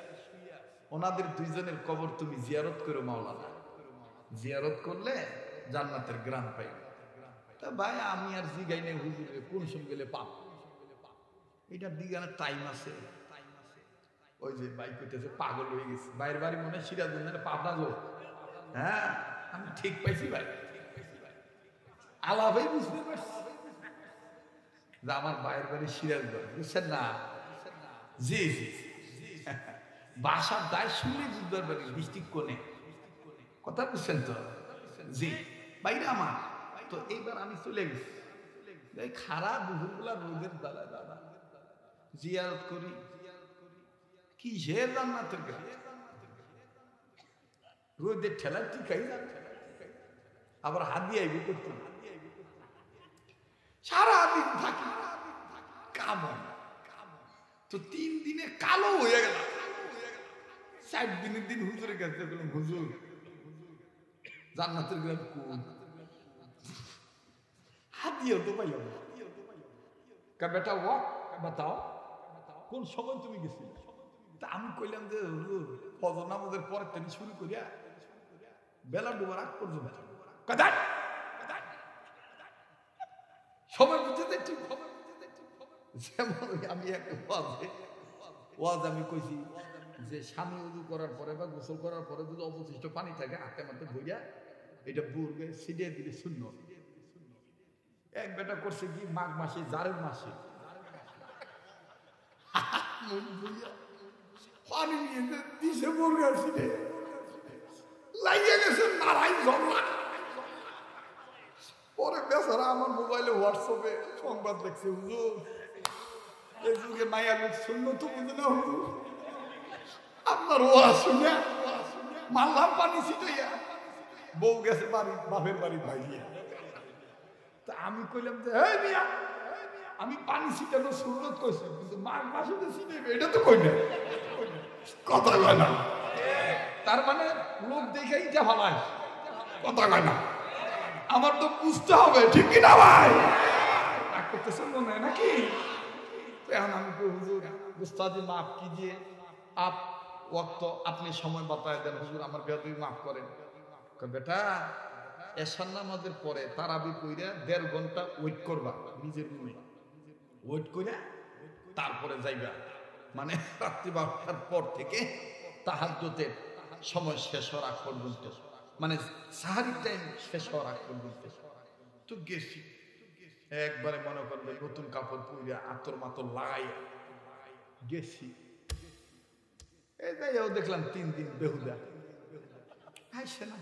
ওনাদের দুইজনের কবর তুমি জিয়ারত করো মাওলানা। জিয়ারত করলে জান্নাতের ঘ্রাণ পাইবে। তা ভাই আমি আর জিগাই নেই হুজুরে কোন সময় গেলে পাপ, এটার দিগানের টাইম আছে। ওই যে ভাই কইতেছে পাগল হয়ে গেছে, বাইরের বাড়ি মনে হয় সিরাজগঞ্জের পাবনা গো। হ্যাঁ আমি ঠিক পাইছি ভাই, আলাপাই বুঝতে পারছি যে আমার বাইরের বাড়ি সিরাজগঞ্জ, বুঝছেন না? জি জি, বাসার দায় শুনলে বুঝতে পারবেন ডিস্ট্রিক্ট কোনে, কথা বুঝছেন তো? জি বাইরে আমার তো। এইবার আমি চলে গেছি, খারাপ দুপুরগুলা রোদের দাদা দাদা জিয়ারত করি, কি সে জান্নাতের ঘ্রাণ, রোদের ঠেলা টিকাই আবার হাদিয়া আইবি করতে, সারাদিন থাকি কাম হয় না। তো 3 দিনে কালো হয়ে গেল। 4 দিনের দিন হুজুরের কাছে বললাম, হুজুর জান্নাতের ঘ্রাণ কোন? হাদিয়া তো পাইলাম না। বেটা ও বাতাও কোন সময় তুমি গেছিলে? তা আমি কইলাম যে হুজুর ফজর নামাজের পরের থেকে শুরু করিয়া বেলা ডুবার আগ পর্যন্ত। সময় বুঝতে ঠিক হবে। যেমন আমি একটা ওয়াজ আমি কইছি যে স্বামী উজু করার পরে বা গোসল করার পরে যদি অবশিষ্ট পানি থাকে হাতে মাতে ভইয়া এটা বুড়বে ছিটিয়ে দিলে শূন্য। এক বেটা করছে কি মাঘ মাসে জারের মাসে পানি নিয়ে দিছে মুরগা ছিটে লাগিয়ে গেছে নারাই জমলা। পরে বেচারা আমার মোবাইলে হোয়াটসঅ্যাপে সংবাদ দেখছে, হুজুর এই যুগে মায়া লোক শূন্য তো বুঝে না হুজুর, আপনার ওয়াজ শুনে মারলাম পানি ছিটাইয়া, বউ গেছে বাড়ি বাপের বাড়ি ভাইয়া। তা আমি কইলাম যে এই মিয়া আমি পানি ছিটানো সুন্নত কইছি, কিন্তু মাঘ মাসে তো ছিটাইবে এটা তো কই না, কথা কয় না। তার মানে লোক দেখে ইটা ভালাই, কথা কয় না। আমার তো বুঝতে হবে, ঠিক কিনা ভাই? রাগ করতেছেন মনে হয় নাকি? এখন আমি হুজুর উস্তাদি মাফ কিজিয়ে, আপ ওয়াক্ত আপনি সময় বাতায় দেন হুজুর, আমার বেয়াদবি মাফ করেন। বেটা এশার নামাজের পরে তারাবি কইরা 1.5 ঘন্টা ওয়েট করবা নিজের রুমে, ওয়েট কইরা তারপরে যাইবা। মানে রাত্রি 12টার পর থেকে তাহাজ্জুদের সময় শেষ হওয়ার আগ পর্যন্ত, মানে সাহারির টাইম শেষ হওয়ার আগ পর্যন্ত তো গেছি। একবারে মনে করবে নতুন কাপড় পরিয়া আতর মাতর লাগাইয়া গেছি। এই যাইও দেখলাম 3 দিন বেহুদা আইসে না,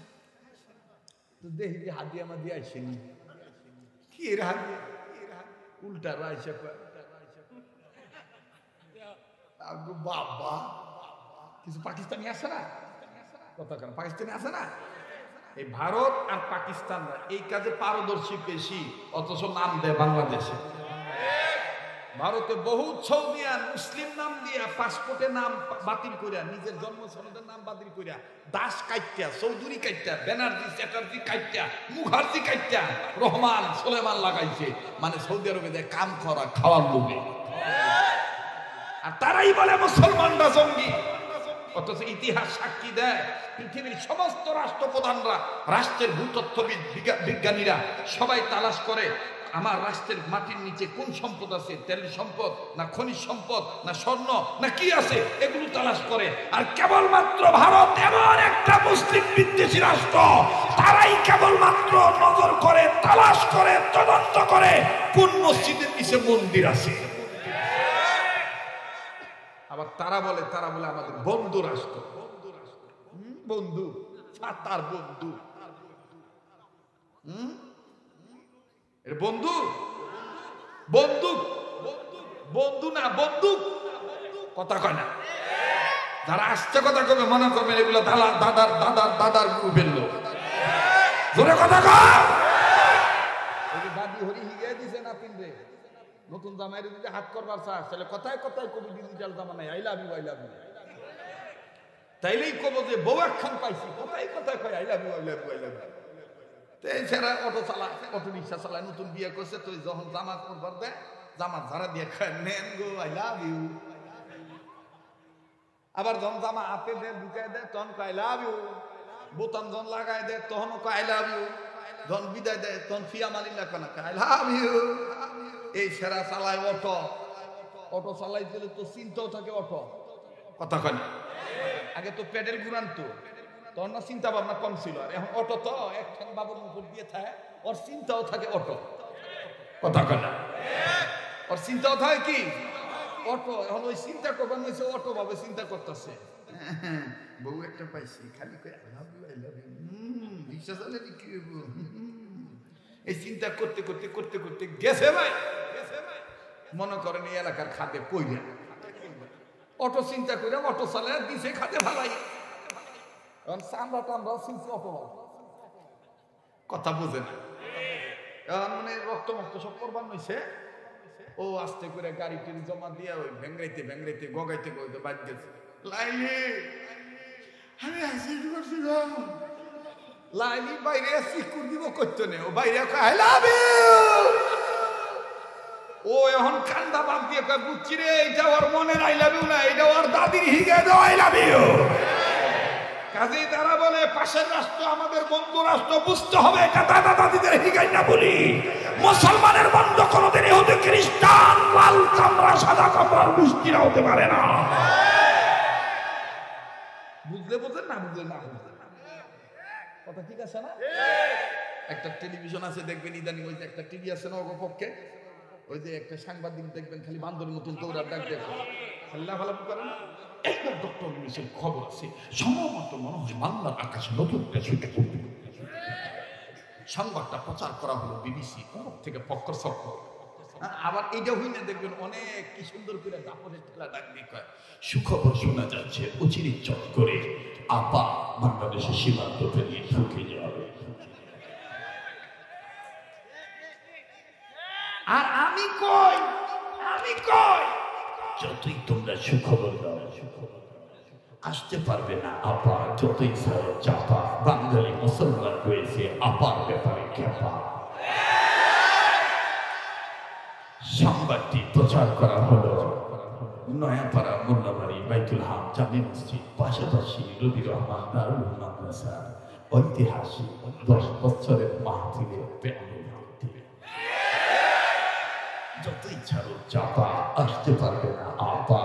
তো দেখি যে হাদিয়া মাদিয়া আইসেনি। কি এর হাদিয়া? উল্টা রাইসে বাবা, কিছু পাকিস্তানি আছে না, কথা কেন পাকিস্তানি আছে না? এই ভারত আর পাকিস্তানরা এই কাজে পারদর্শী বেশি, অথচ নাম দেয় বাংলাদেশে। ভারতে বহুত সৌদিয়ান মুসলিম নাম দিয়া পাসপোর্টে নাম বাতিল করিয়া, নিজের জন্ম সনদের নাম বাতিল করিয়া, দাস কাইটা, চৌধুরী কাইটা, ব্যানার্জি চ্যাটার্জি কাইটা, মুখার্জি কাইটা, রহমান সুলেমান লাগাইছে। মানে সৌদি আরবে দেয় কাম করা, খাওয়ার লোভে। আর তারাই বলে মুসলমানরা জঙ্গি, অথচ ইতিহাস সাক্ষী দেয় পৃথিবীর সমস্ত রাষ্ট্রপ্রধানরা, রাষ্ট্রের ভূতত্ত্ববিদ বিজ্ঞানীরা সবাই তালাশ করে আমার রাষ্ট্রের মাটির নিচে কোন সম্পদ আছে, তেল সম্পদ না খনিজ সম্পদ না স্বর্ণ না কি আছে, এগুলো তালাশ করে। আর কেবলমাত্র ভারত এমন একটা মুসলিম বিদ্বেষী রাষ্ট্র, তারাই কেবলমাত্র নজর করে, তালাশ করে, তদন্ত করে কোন মসজিদের নিচে মন্দির আছে। আবার তারা বলে আমাদের বন্ধু রাষ্ট্র, বন্ধু, তার বন্ধু, বন্ধু বন্দুক, বন্ধু না বন্দুক, কথা কয় না। যারা আসছে কথা কবে মনে করবেন এগুলো দাদার দাদার দাদার গ্রুপের লোক, জোরে কথা কয়। দাদি হরি হিগাই দিছে না তিনরে নতুন জামাইরে যদি হাত করবার চায় তাহলে কথায় কথায় কবি ডিজিটাল জামানায় I love you I love you, তাইলেই কব যে বউ একখান পাইছি, কথায় কথায় কয় I love you I love you I love you. এছাড়া অটো চালায়, অটো রিক্সা চালায়, নতুন বিয়ে করছে তো যখন জামা করবার দেয় জামা ঝাড়া দিয়ে খায় নেন গো আই লাভ ইউ। আবার যখন জামা হাতে দেয় ঢুকায় দেয় তখন কয় আই লাভ ইউ, বোতাম যখন লাগায় দেয় তখন কয় আই লাভ ইউ, যখন বিদায় দেয় তখন ফিয়া মালিল্লা কয় আই লাভ ইউ। এই সেরা চালায় অটো, অটো চালাই দিলে তো চিন্তাও থাকে অটো, কথা কয় না। আগে তো পেডেল ঘুরানতো, তখন না চিন্তা ভাবনা কম ছিল, আর এখন অটো তো একখান বাবুর মুখর দিয়ে থাকে, ওর চিন্তাও থাকে অটো, কথা কয় না। ওর চিন্তাও থাকে কি অটো, এখন ওই চিন্তা করবার হয়েছে অটো ভাবে চিন্তা করতেছে, বউ একটা পাইছি খালি কই I love you I love you, রিক্সা চালালে কি হইব, এই চিন্তা করতে করতে করতে করতে গেছে ভাই, মনে করেন এই এলাকার খাতে পইরা অটো চিন্তা করে অটো চালায় দিছে খাতে ভালাই, এখন চামড়া টামড়াও চিনছে অটো, কথা বোঝে না। এখন মানে রক্ত মক্ত সব করবার নইছে, ও আস্তে করে গাড়ি টিড়ি জমা দিয়া ওই ভেঙ্গাইতে ভেঙ্গাইতে গগাইতে গগাইতে বাদ গেছে। লাইলি আমি অ্যাক্সিডেন্ট করছি গো, লাইলি বাইরে সিকুর দিব করতে নে, ও বাইরে আই লাভ ইউ, ও এখন কান্দা বাদ দিয়ে কয় বুঝছি রে এইটা ওর মনের আই লাভ ইউ না, এটা ওর দাদির হিগে দাও আই লাভ ইউ। কাজেই তারা বলে পাশের রাষ্ট্র আমাদের বন্ধু রাষ্ট্র, বুঝতে হবে এটা দাদা দাদিদের হিগাই না বলি। মুসলমানের বন্ধু কোনোদিনই হতে খ্রিস্টান লাল চামড়া সাদা চামড়ার গোষ্ঠীরা হতে পারে না, বুঝলে বুঝলেন না বুঝলে না বুঝলেন, কথা ঠিক আছে না? একটা টেলিভিশন আছে দেখবেন ইদানিং, ওই যে একটা টিভি আছে না অপক্ষে, ওই যে একটা সাংবাদিক দেখবেন খালি বান্দরের মতন দৌড়ার ডাক দেখবেন, আল্লাহ ভালো করেন। একবার ডক্টর ইউনূসের খবর আছে, সম্ভবত মনে হয় বাংলার আকাশে নতুন ছুটে পড়বে। সংবাদটা প্রচার করা হলো বিবিসি থেকে পক্কর সক্কর। আবার এইটা হইলে দেখবেন অনেক কি সুন্দর করে দাপনের ঠেলা ডাক দিয়ে কয় সুখবর শোনা যাচ্ছে অচিরে চট করে আপা বাংলাদেশের সীমান্ত পেরিয়ে ঢুকে যাবে। আর আমি কই, যতই তোমরা সুখবর দাও আসতে পারবে না আপা, যতই চাপা। বাঙালি মুসলমান রয়েছে আপার ব্যাপারে খেপা। সংবাদটি প্রচার করা হলো নয়াপাড়া, মোল্লাবাড়ি, বাইতুল হাম জামে মসজিদ, পাশাপাশি রবি রহমান দারুল মাদ্রাসা ঐতিহাসিক 10 বছরের মাহফিলের প্যান্ডেল। যতই ছাড়ো চাপা আসতে পারবে না আপা,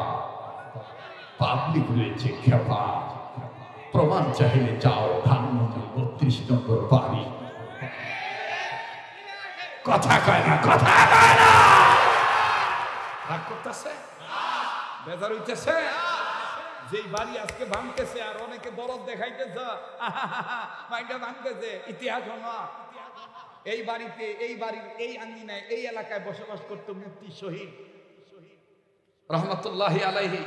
পাবলিক রয়েছে খেপা। প্রমাণ চাইলে যাও ধানমন্ত্রী 32 নম্বর বাড়ি। কথা কয় না, কথা কয় না, রাগ করতেছে, বেজার হইতেছে। যেই বাড়ি আজকে ভাঙতেছে আর অনেকে দরদ দেখাইতেছে, মাইটা ভাঙতেছে, ইতিহাস না। এই বাড়িতে, এই বাড়ির এই আঙ্গিনায়, এই এলাকায় বসবাস করতো মুফতি শহীদ রহমতুল্লাহি আলাইহি।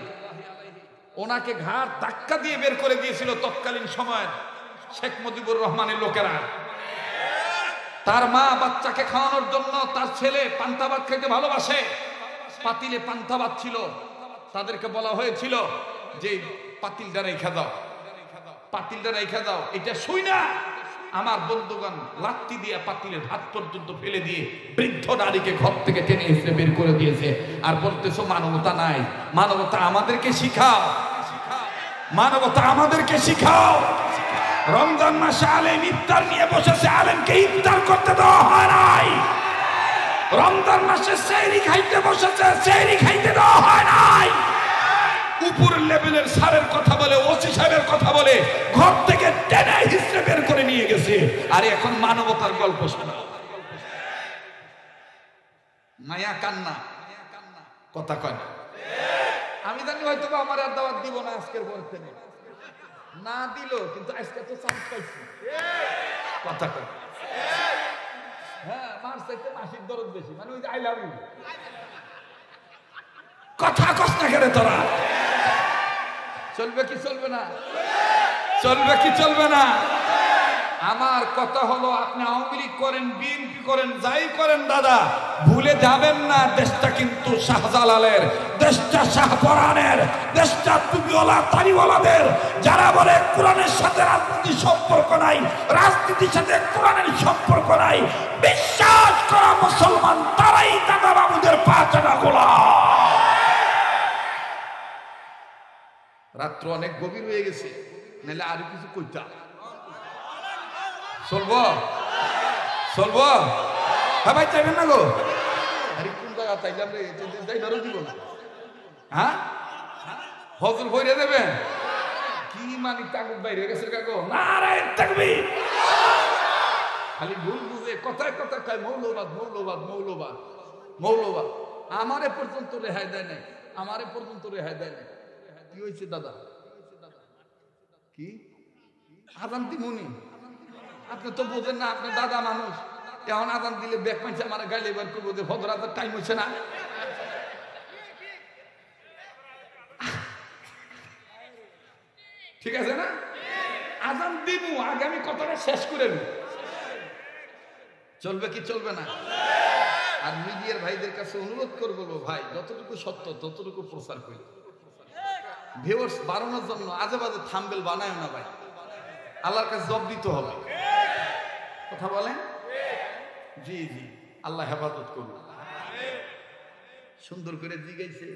ওনাকে ঘাড় ধাক্কা দিয়ে বের করে দিয়েছিল তৎকালীন সময়ের শেখ মুজিবুর রহমানের লোকেরা। তার মা বাচ্চাকে খাওয়ানোর জন্য, তার ছেলে পান্তা ভাত খেতে ভালোবাসে, পাতিলে পান্তা ভাত ছিল, তাদেরকে বলা হয়েছিল যে পাতিলটা রেখে দাও, পাতিলটা রেখে দাও। এটা শুই না আমার বন্ধুগণ লাত্তি দিয়ে পাতিলের ভাত পর্যন্ত ফেলে দিয়ে বৃদ্ধ নারীকে ঘর থেকে টেনে এসে বের করে দিয়েছে। আর বলতেছো মানবতা নাই। মানবতা আমাদেরকে শিখাও, মানবতা আমাদেরকে শিখাও। রমজান মাসে আলেম ইফতার নিয়ে বসেছে, আলেমকে ইফতার করতে দেওয়া হয় নাই। রমজান মাসে সেহরি খাইতে বসেছে, সেহরি খাইতে দেওয়া হয় নাই। উপর লেভেলের স্যারের কথা বলে, ওসি সাহেবের কথা বলে ঘর থেকে টেনে হিসেবে বের করে নিয়ে গেছে। আর এখন মানবতার গল্প শোনাও, মায়া কান্না, কথা কয় না। আমি জানি হয়তো আমার আর দাওয়াত দিব না আজকের পর থেকে, না দিল কিন্তু আজকে তো চান্স পাইছি। কথা কয়, হ্যাঁ, মার চাইতে মাসির দরদ বেশি, মানে ওই যে আই লাভ ইউ। কথা কস না কেন তোরা? চলবে কি চলবে না? চলবে কি চলবে না? আমার কথা হলো, আপনি আওয়ামী লীগ করেন, বিএনপি করেন, যাই করেন দাদা, ভুলে যাবেন না দেশটা কিন্তু শাহজালালের, দেশটা শাহপরানের, দেশটা টুপিওয়ালা তারিওয়ালাদের। যারা বলে কোরআনের সাথে রাজনীতির সম্পর্ক নাই, রাজনীতির সাথে কোরআনের সম্পর্ক নাই, বিশ্বাস করা মুসলমান তারাই দাদা বাবুদের পা চাটা গোলাম। রাত্র অনেক গভীর হয়ে গেছে, নাহলে আরো কিছু কইতাম। চলবো চলবো, হ্যাঁ ভাই চাইবেন না গো? আরে কোন জায়গা চাইলাম রে, যাই ধরো দিব না। হ্যাঁ, হজুর ভরে দেবেন কি? মানে তাগুব বাইরে গেছে কাকো, নারায়ণ তাকবীর। খালি ভুল বুঝে কথায় কথা কয় মৌলবাদ, মৌলবাদ, মৌলবাদ, মৌলবাদ। আমারে পর্যন্ত রেহাই দেয় নাই, আমারে পর্যন্ত রেহাই দেয় নাই। কি হয়েছে দাদা? কি আজান দিমুনি? আপনি তো বোঝেন না, আপনি দাদা মানুষ। এখন আজান দিলে ব্যাগ পাইছে আমার গাইলে এবার করবো যে ফজর আজার টাইম হচ্ছে না। ঠিক আছে না? আজান দিমু, আগে আমি কথাটা শেষ করে নিই। চলবে কি চলবে না? আর মিডিয়ার ভাইদের কাছে অনুরোধ করবো, ভাই যতটুকু সত্য ততটুকু প্রচার করি। ভিউয়ার্স বাড়ানোর জন্য আজে বাজে থাম্বনেল বানায় না ভাই, আল্লাহর কাছে জবাব দিতে হবে। কথা বলেন? জি জি, আল্লাহ হেফাজত করুন। সুন্দর করে জিগাইছে,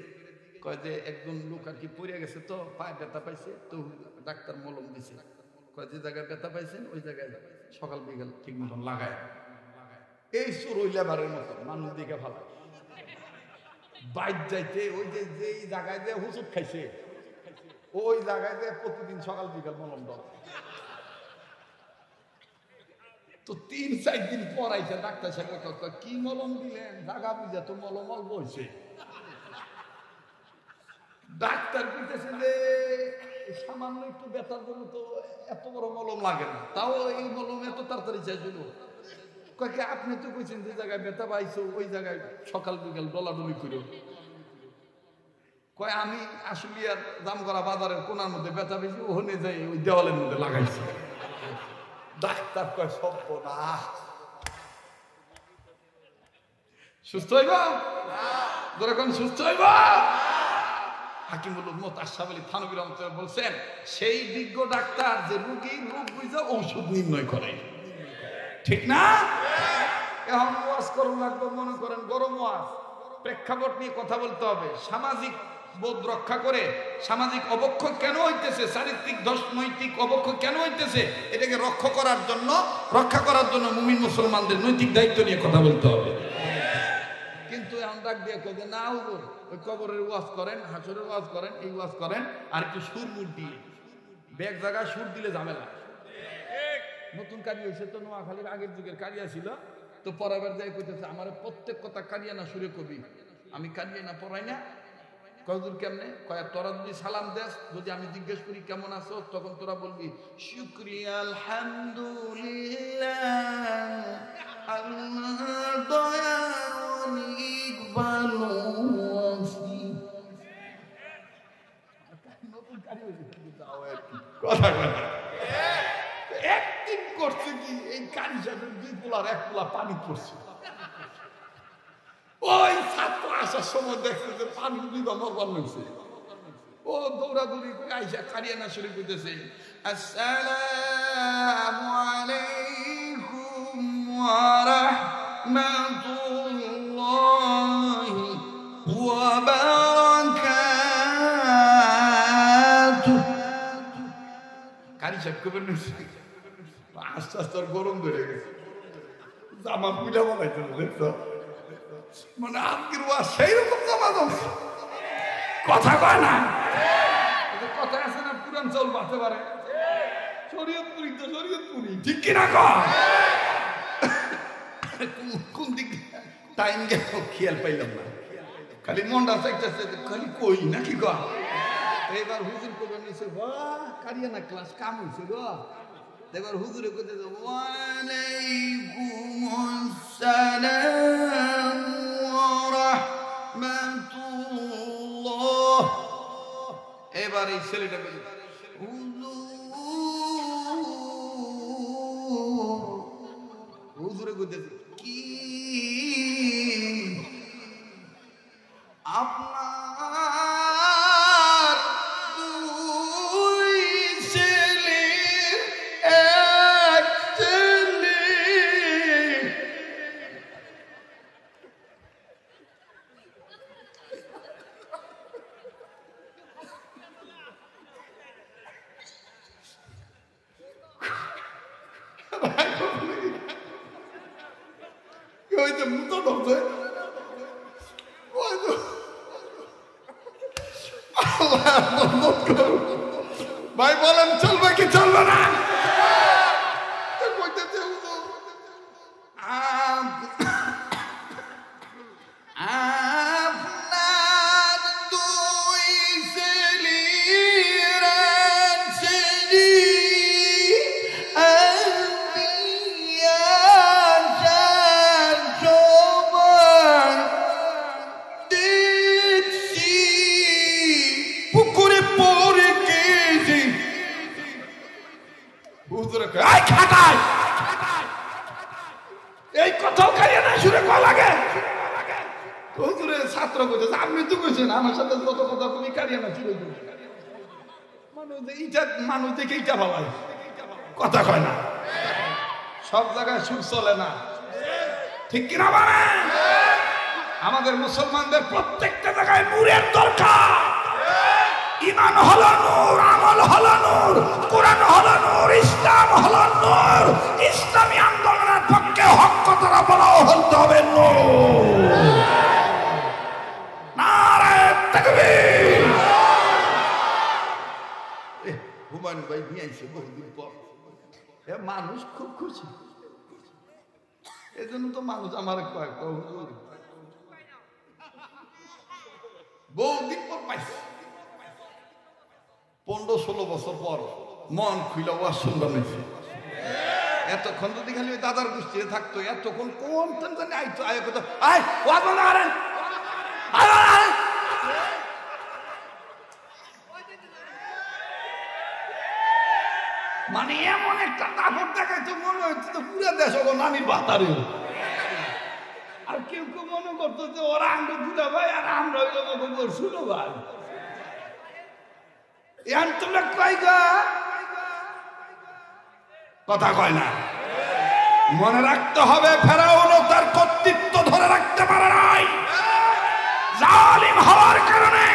কয় যে একজন লোক আর কি পড়ে গেছে, তো পায়ে ব্যথা পাইছে, তো ডাক্তার মলম দিছে। কয় যে জায়গায় ব্যথা পাইছেন ওই জায়গায় সকাল বিকাল ঠিক মতন লাগায়। এই সুর ওই লেবারের মতো মানুষ দিকে ভালো বাইর যাইতে, ওই যে যেই জায়গায় যে হুচুট খাইছে ওই জায়গায় যে প্রতিদিন সকাল বিকাল মলম দাও। তো 3-4 দিন পর আইছে ডাক্তার সাহেব, কি মলম দিলেন? জায়গা বুঝে তো মলম অল্প হয়েছে। ডাক্তার বলতেছে যে সামান্য একটু ব্যথার জন্য তো এত বড় মলম লাগে না, তাও এই মলম এত তাড়াতাড়ি চাইছিল। কয়েকে আপনি তো কইছেন যে জায়গায় ব্যথা পাইছো ওই জায়গায় সকাল বিকাল ডলাডলি করে। কয় আমি আসলে আর দাম করা বাজারের কোনার মধ্যে ব্যথা পেয়েছি, ওখানে যাই ওই দেওয়ালের মধ্যে লাগাইছি। ডাক্তার কয় সব না, সুস্থ হইব? যেরকম সুস্থ হইব। হাকিমুল উম্মত আশরাফ আলী থানভী রাহমাতুল্লাহ বলছেন, সেই বিজ্ঞ ডাক্তার যে রোগীর রোগ বুঝে ঔষধ নির্ণয় করে, ঠিক না? এখন ওয়াজ করুন লাগবে, মনে করেন গরম ওয়াজ, প্রেক্ষাপট নিয়ে কথা বলতে হবে। সামাজিক বোধ রক্ষা করে সামাজিক অবক্ষয় কেন হইতেছে, চারিত্রিক নৈতিক অবক্ষয় কেন হইতেছে, এটাকে রক্ষা করার জন্য মুমিন মুসলমানদের নৈতিক দায়িত্ব নিয়ে কথা বলতে হবে। কিন্তু এখন ডাক দিয়ে কবে না, হুজুর ওই কবরের ওয়াজ করেন, হাসরের ওয়াজ করেন, এই ওয়াজ করেন, আর একটু সুর মুর দিয়ে ব্যাগ জায়গায় সুর দিলে ঝামেলা। নতুন কারি হয়েছে তো, নোয়াখালীর আগের যুগের কারিয়া ছিল তো, পড়াবার যায় কইতেছে আমার প্রত্যেক কথা কারিয়া না সুরে কবি। আমি কারিয়া না পড়াই না। কয়দূর কেমনে? কয় তোরা যদি সালাম দেস, যদি আমি জিজ্ঞেস করি কেমন আছো, তখন তোরা বলবি শুকরিয়া আলহামদুলিল্লাহ আল্লাহ দয়া অনেক ভালো আছি। নতুন কারি হয়েছে কথা একদিন করছে কি, এই কারি সাহেবের 2 পোলার 1 পোলা পানি পড়ছে। ওই ছাত্র আসার সময় দেখছে যে পানি মরবার হয়েছে, ও দৌড়াদৌড়ি করে আইসা কারিয়ানা শুরু করতেছে, আসসালামু আলাইকুম ওয়া রাহমাতুল্লাহি ওয়া বারাকাতুহু। কারি সাহেব কবে আস্তে আস্তে গরম ধরে গেছে, জামা পুজা বানাইতে দেখছো, মানে আজকের ওয়াজ সেই রকম জামা জমছে, কথা কয় না, কথা আছে না, পুরান চাউল বাঁচতে পারে, শরীয়তপুরি তো শরীয়তপুরি, ঠিক কিনা কয়? কোন দিক টাইম গেল খেয়াল পাইলাম না, খালি মনটা চাইতেছে খালি কই নাকি কয়। এবার হুজুর কবে নিছে, বাহ কারিয়ানা ক্লাস কাম হইছে গো। এবার হুজুরে কইতেছে ওয়ালাইকুম আসসালাম ওয়া রাহমাতুল্লাহ। এবার এই ছেলেটা বলে হুজুরে কইতেছে কি আপনার দুই ছেলে এক ছেলে, ওই যে মুতো ধরছে, ভাই বলেন চলবে কি চলবে না? আপনার দুই ছেলের ছেলে আমি আসার সময় দেখছি পুকুরে পড়ে গেছি। হুজুরে আই খাটাই, এই কথাও খাইয়ে না শুনে কল লাগে। হুজুরে ছাত্র কইতেছে আপনি তো কইছেন আমার সাথে কত কথা তুমি কারিয়ে না শুনে মানুষ দেখে এইটা ভাবাই, কথা কয় না, সব জায়গায় সুর চলে না, ঠিক কিনা বলেন? আমাদের মুসলমানদের প্রত্যেকটা জায়গায় নূরের দরকার। ঈমান হলো নূর, আমল হলো নূর, কোরআন হলো নূর, ইসলাম হলো নূর। ইসলামী আন্দোলনের পক্ষে হক কথাটা বলা হতে হবে নূর। নারে তাকবীর। হুমায়ুন ভাই নিয়ে আইছে বহুদিন পর, মানুষ খুব খুশি, এই জন্য তো মানুষ আমার কয় বহুদিন পর পাইছে, 15-16 বছর পর মন খুইলা ওয়াজ শুনলাম। এতক্ষণ যদি খালি ওই দাদার গোষ্ঠীতে থাকতো, এতক্ষণ কোন জানি আইতো, আয় কত আয় ওয়াজ বন্ধ করেন, মানে এমন একটা দাপট দেখাইতো মনে হচ্ছে তো পুরো দেশ নানির বাতারে। আর কেউ কেউ মনে করতো যে ওরা আঙ্গ দুলা ভাই আর আমরা হইল শুনো ভাই। তোমরা কয় গা কথা কয় না। মনে রাখতে হবে ফেরাউনও তার কর্তৃত্ব ধরে রাখতে পারে নাই, জালিম হওয়ার কারণে।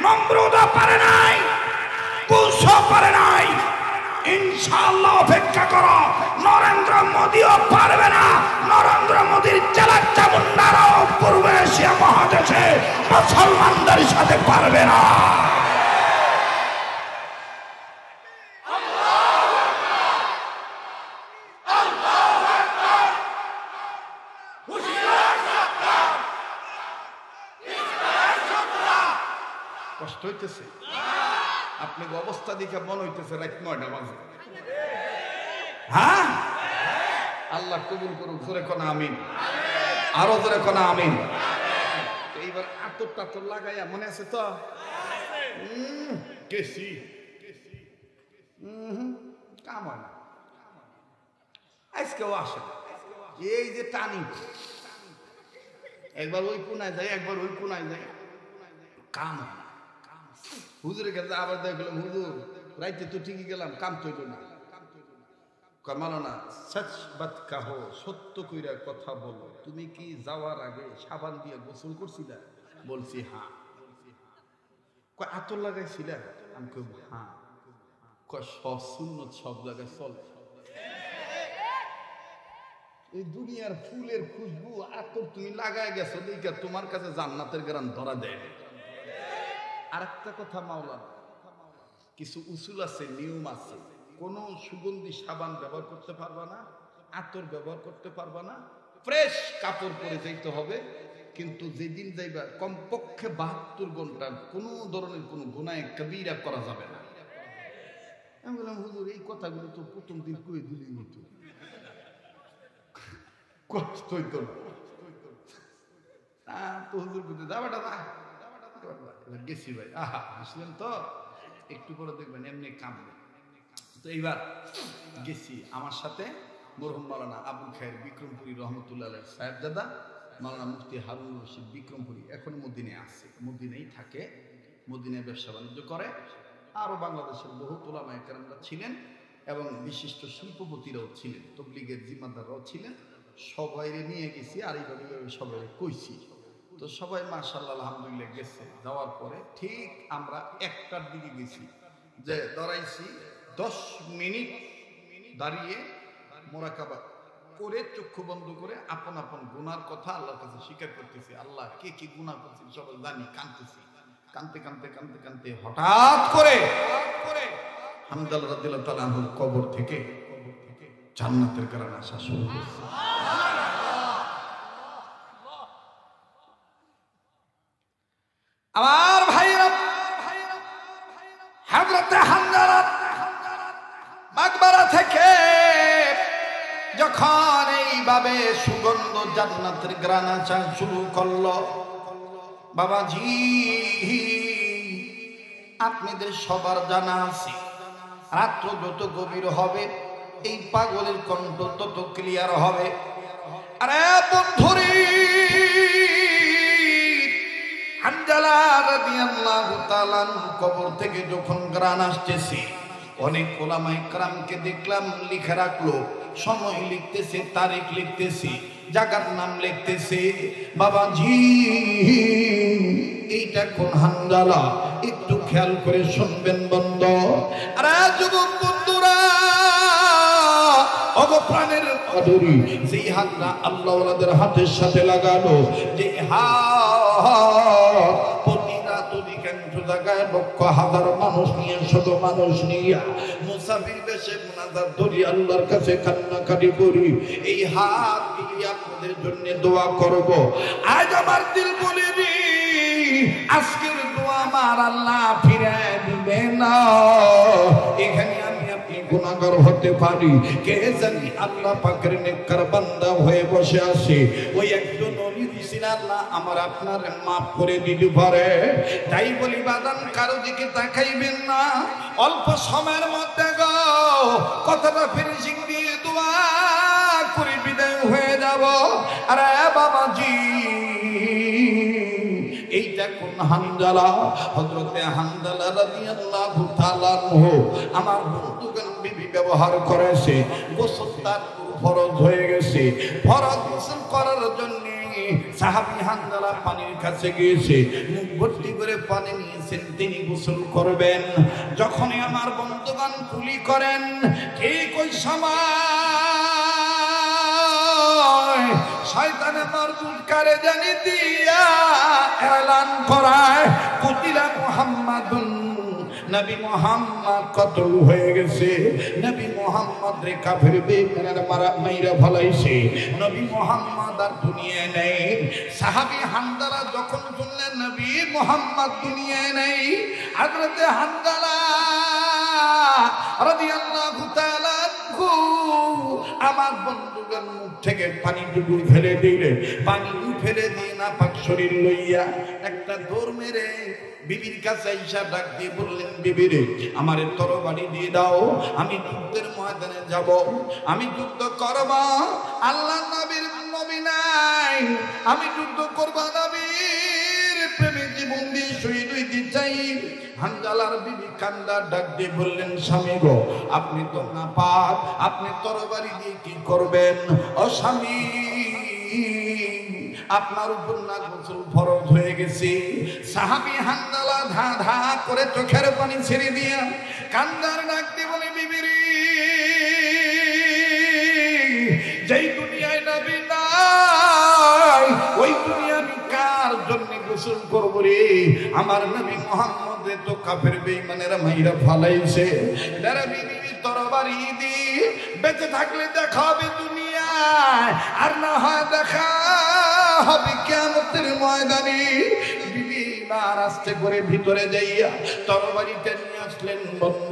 নমরুদও পারে নাই, কুশও পারে নাই। ইনশাআল্লাহ অপেক্ষা করো, নরেন্দ্র মোদীও পারবে না। নরেন্দ্র মোদীর চালাক চামুন্ডারাও পূর্ব এশিয়া মহাদেশে মুসলমানদের সাথে পারবে না। কষ্ট হইতেছে আপনার অবস্থা দেখে মনে হইতেছে রাত ৯টা বাজে। হ্যাঁ, আল্লাহ কবুল করুক। জোরে কোনা আমিন, আরো জোরে কোনা আমিন। এইবার আতর টাতর লাগাইয়া মনে আছে তো গেছি কাম হয় না। আজকেও আসে এই যে টানি, একবার ওই কোনায় যায় একবার ওই কোনায় যায়, কাম হয় না। হুজুরের কাছে আবার দেখলাম, হুজুর রাইতে তো ঠিকই গেলাম, কাম তো হইল না। কমালো না, সচ বাত কাহো, সত্য কইরা কথা বলো। তুমি কি যাওয়ার আগে সাবান দিয়ে গোসল করছিলা? বলছি হ্যাঁ। কয় আতর লাগাইছিলা? আমি কই হ্যাঁ। কয় সব সুন্নত সব জায়গায় চলে। এই দুনিয়ার ফুলের খুশবু আতর তুমি লাগাই গেছো দেখে তোমার কাছে জান্নাতের গ্রান ধরা দেয়। আর একটা কথা মাওলানা, কিছু উসুল আছে, নিয়ম আছে। কোন সুগন্ধি সাবান ব্যবহার করতে পারবা না, আতর ব্যবহার করতে পারবা না, ফ্রেশ কাপড় পরে যাইতে হবে। কিন্তু যেদিন যাইবা কমপক্ষে 72 ঘন্টা কোন ধরনের কোন গুনাহে কবিরা করা যাবে না। আমি বললাম হুজুর এই কথাগুলো তো প্রথম দিন কই দিলেই হতো, কষ্ট হইতো না। তো হুজুর বলতে যাবাটা না গেছি ভাই। আহা বুঝলেন তো, একটু পরে দেখবেন এমনি কামবে। তো এইবার গেছি, আমার সাথে মরহুম মাওলানা আবুল খায়ের বিক্রমপুরী রহমতুল্লাহ আলাইহি সাহেবজাদা, মাওলানা মুফতি হারুন রশিদ বিক্রমপুরী, এখন মদিনায় আছে, মদিনায় থাকে, মদিনায় ব্যবসা বাণিজ্য করে। আরও বাংলাদেশের বহু উলামায়ে কেরামরা ছিলেন এবং বিশিষ্ট শিল্পপতিরাও ছিলেন, তবলিগের জিম্মাদাররাও ছিলেন। সবাইরে নিয়ে গেছি আর এইভাবে সবাই কইছি। তো সবাই মাশাআল্লাহ আলহামদুলিল্লাহ গেছে। যাওয়ার পরে ঠিক আমরা 1টার দিকে গেছি, যে দাঁড়াইছি 10 মিনিট দাঁড়িয়ে মোরাকাবা করে চক্ষু বন্ধ করে আপন আপন গুনার কথা আল্লাহর কাছে স্বীকার করতেছি। আল্লাহ কে কি গুনাহ করছি সবাই জানি, কাঁদতেছি। কাঁদতে কাঁদতে কাঁদতে কাঁদতে হঠাৎ করে হামজালা রাদিয়াল্লাহু তাআলা আনহুর কবর থেকে জান্নাতের ঘ্রাণ আসা শুরু হয়েছে। আমার ভাইরা, হযরতে হামজালা মাকবারা থেকে যখন এইভাবে সুগন্ধ জান্নাতের ঘ্রাণ আসা শুরু করলো, বাবাজি আপনাদের সবার জানা আছে, রাত্র যত গভীর হবে এই পাগলের কণ্ঠ তত ক্লিয়ার হবে। আরে বন্ধুরে, হামজালা রাদিয়াল্লাহু তাআলা কবর থেকে যখন ঘ্রাণ আসতেছে, অনেক ওলামায়ে কেরামকে দেখলাম লিখে রাখলো, সময় লিখতেছে, তারিখ লিখতেছে, জায়গার নাম লিখতেছে। বাবাজি এইটা কোন হামজালা একটু খেয়াল করে শুনবেন বন্ধ। আরে যুবক বন্ধুরা, ওগো প্রাণের আদরি, যেই হাতটা আল্লাহ ওয়ালাদের হাতের সাথে লাগানো, যে হাত প্রতি রাত অধিকাংশ জায়গায় লক্ষ হাজার মানুষ নিয়ে, শত মানুষ নিয়ে মুসাফির বেশে মুনাজাত ধরি, আল্লাহর কাছে কান্নাকাটি করি। এই হাত দিয়ে আপনাদের জন্য দোয়া করব। আজ আমার দিল বলে রে, আজকের দোয়া আমার আল্লাহ ফিরে দিবে না। এখানে আমি আপনি গুনাহগার হতে পারি, কে জানি আল্লাহ পাকের নেককার বান্দা হয়ে বসে আছে, ওই একজন ওলি দিছেন আল্লাহ আমার আপনার মাফ করে দিতে পারে। তাই বলি বাদান কারো দিকে তাকাইবেন না, অল্প সময়ের মধ্যে গো কথাটা ফিনিশিং দিয়ে দোয়া করে বিদায় হয়ে যাব। আরে বাবাজি এইটা কোন হানজালা? হযরতে হানজালা রাদিয়াল্লাহু তাআলা আনহু আমার বন্ধুগণ বিবি ব্যবহার করেছে। গোসল তার ফরজ হয়ে গেছে। ফরজ গোসল করার জন্য সাহাবী হানজালা পানির কাছে গিয়েছে, মুখ ভর্তি করে পানি নিয়েছেন, তিনি গোসল করবেন। যখনই আমার বন্ধুগণ কুলি করেন, ঠিক ওই সময় শয়তানে মারদুদ কারে জানি দিয়া এলান করায় কুতিলা মুহাম্মাদুন, নবী মুহাম্মদ কতল হয়ে গেছে। নবী মুহাম্মদ রে কাফের বেঈমানরা মাইরা ফলাইছে। নবী মুহাম্মদ আর দুনিয়ায় নেই। সাহাবী হানজালা যখন শুনলেন নবী মুহাম্মদ দুনিয়ায় নেই, হযরতে হানজালা রাদিয়াল্লাহু তাআলা আনহু আমার বন্ধুগণ মুখ থেকে পানিটুকু ফেলে দিলে, পানি ফেলে দিয়ে নাপাক শরীর লইয়া একটা দৌড় মেরে বিবির কাছে আইসা ডাক দিয়ে বললেন, বিবি রে আমারে তরবারি দিয়ে দাও, আমি যুদ্ধের ময়দানে যাব, আমি যুদ্ধ করব। আল্লাহ নবীর নবী নাই, আমি যুদ্ধ করব, নবীর প্রেমে জীবন দিয়ে শহীদ হইতে চাই। হানজালার বিবি কান্দা ডাক দিয়ে বললেন, স্বামী গো আপনি তো নাপাক, আপনি তরবারি দিয়ে কি করবেন? ও স্বামী আপনার উপর না গোসল ফরজ হয়ে গেছে। সাহাবী হানজালা ধা ধা করে চোখের পানি ছেড়ে দিয়া কান্দার ডাক দিয়ে বলে, বিবি রে যেই দুনিয়ায় নবী নাই, ওই দুনিয়া আমি কার জন্য গোসল করব রে? আমার নবী মুহাম্মদ রে তো কাফের বেঈমানেরা মাইরা ফালাইছে। যারা বিবি তরবারি দি বেঁচে থাকলে দেখা হবে দুনিয়ায়, আর না হয় দেখা হবে কিয়ামতের ময়দানে। বিবি বার আস্তে করে ভিতরে যাইয়া তরবারিটা নিয়ে আসলেন বন্ধ।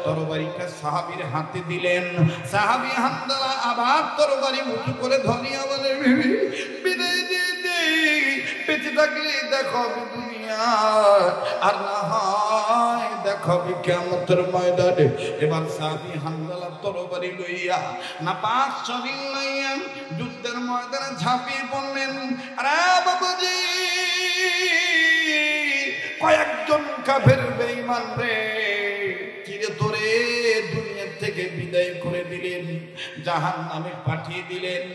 তরবারিটা সাহাবীর হাতে দিলেন। সাহাবী হানজালা আবার তরবারি উঁচু করে ধরিয়া বলে, বিবি বিদায় দিয়ে দে, বেঁচে থাকলে দেখা হবে দুনিয়া, আর না হয় দেখা হবে কিয়ামতের ময়দানে। এবার সাহাবী হানজালা তরবারি লইয়া নাপাক শরীর লইয়া যুদ্ধের ময়দানে ঝাঁপিয়ে পড়লেন। আরে বাবাজি কয়েকজন কাফের বেঈমান রে চিরে তোরে দুনিয়া থেকে বিদায় করে দিলেন, জাহান্নামে পাঠিয়ে দিলেন।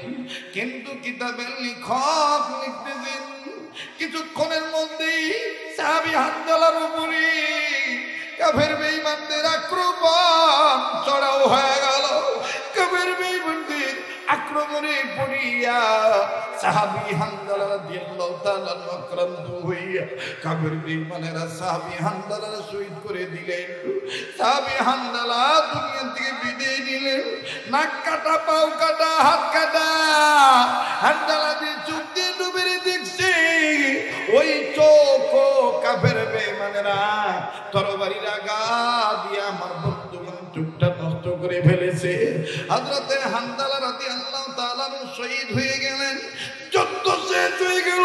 কিন্তু কিতাবের লেখক লিখতেছেন কিছুক্ষণের মধ্যেই সাহাবী হানজালার উপরে কাফের বেঈমানদের আক্রমণ চড়াও হয়ে গেল। কাফের বেঈমানদের আক্রমণে পড়িয়া সাহাবী হানজালা রাদিয়াল্লাহু তাআলা আক্রান্ত হইয়া কাফের বেঈমানেরা সাহাবী হানজালার শহীদ করে দিলেন। সাহাবী হানজালা দুনিয়া থেকে বিদায় নিলেন। নাক কাটা, পাও কাটা, হাত কাটা। হানজালা যে চোখ দিয়ে ডুবে দেখছে, ওই চোখ কাফের বেঈমানেরা তরবারির আগা দিয়ে আমার বন্ধুগণ চোখটা নষ্ট করে ফেলেছে। হযরতে হানজালা রাদিয়াল্লাহু তাআলা শহীদ হয়ে গেলেন। যুদ্ধ শেষ হয়ে গেল।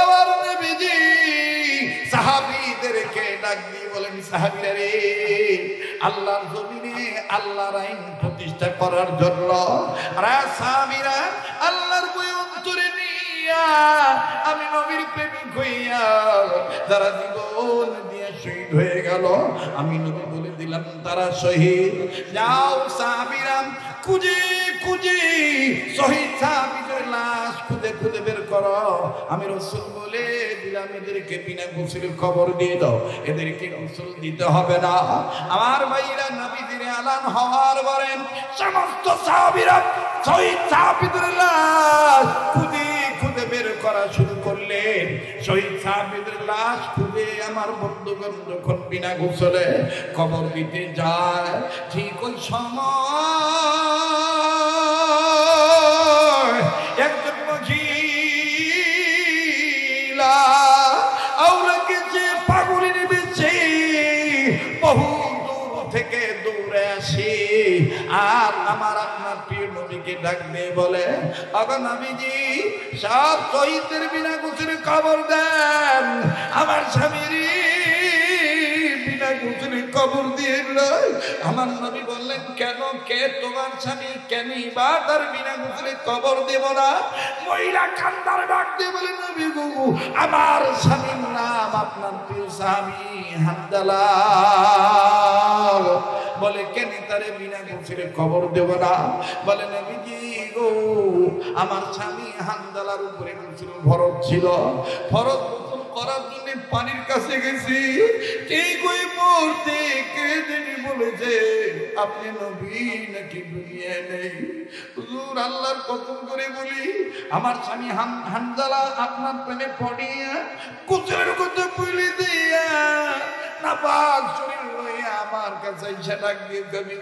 আবার নবীজি সাহাবীদেরকে ডাক দিয়ে বলেন, সাহাবীরা রে আল্লাহর জমিনে আল্লাহর আইন প্রতিষ্ঠা করার জন্য সাহাবীরা আল্লাহর বই অন্তরে নিয়া আমি নবীর প্রেমিক হইয়া যারা জীবন দিয়ে শহীদ হয়ে গেল, আমি নবী বলে দিলাম তারা শহীদ। যাও সাহাবীরা খুঁজে খুঁজে শহীদ সাহাবীদের লাশ খুঁজে খুঁজে বের করো। আমি রাসূল বলে দিলাম এদেরকে বিনা গোসলে কবর দিয়ে দাও, এদেরকে গোসল দিতে হবে না। আমার ভাইরা নবীজির এলান হওয়ার পরে সমস্ত সাহাবীরা শহীদ সাহাবীদের লাশ খুঁজে খুঁজে বের করা শুরু করলেন। শহীদ সাহাবীদের লাশ খুঁজে আমার বন্ধুগণ যখন বিনা গোসলে কবর দিতে যায়, ঠিক ওই সময় একজন মহিলা আওলাকে যে পাগলের বেশে বহু দূর থেকে দৌড়ে আসে আর আমার আপনার প্রিয় নবীকে ডাক দিয়ে বলে, আগো নবীজি সব শহীদদের বিনা গোসলে কবর দেন, আমার স্বামীর বিনা গোসলে কবর দিয়ে আমার নবী বললেন, কেন, কে তোমার স্বামী, কেন বা তার বিনা গোসলে কবর দেব না? মহিলা কান্দার ডাক দিয়ে বলে, নবী গো, আমার স্বামীর নাম আপনার প্রিয় স্বামী হানজালা। বলে, কেন তারে বিনা গোসলে কবর দেব না? বলে, নবীজি গো, আমার স্বামী হানজালার উপরে গোসল ফরজ ছিল, ফরজ গোসল করার জন্য পানির কাছে গেছি, ঠিক ওই মুহূর্তে কে জানি বলেছে আপনি নবী নাকি দুনিয়ায় নেই। হুজুর আল্লাহর কসম করে বলি, আমার স্বামী হানজালা আপনার প্রেমে পড়িয়া গোসলের কথা বলে দিয়া নাপাক শরীর লইয়া আমার কাছে এসে ডাক দিয়ে, কবি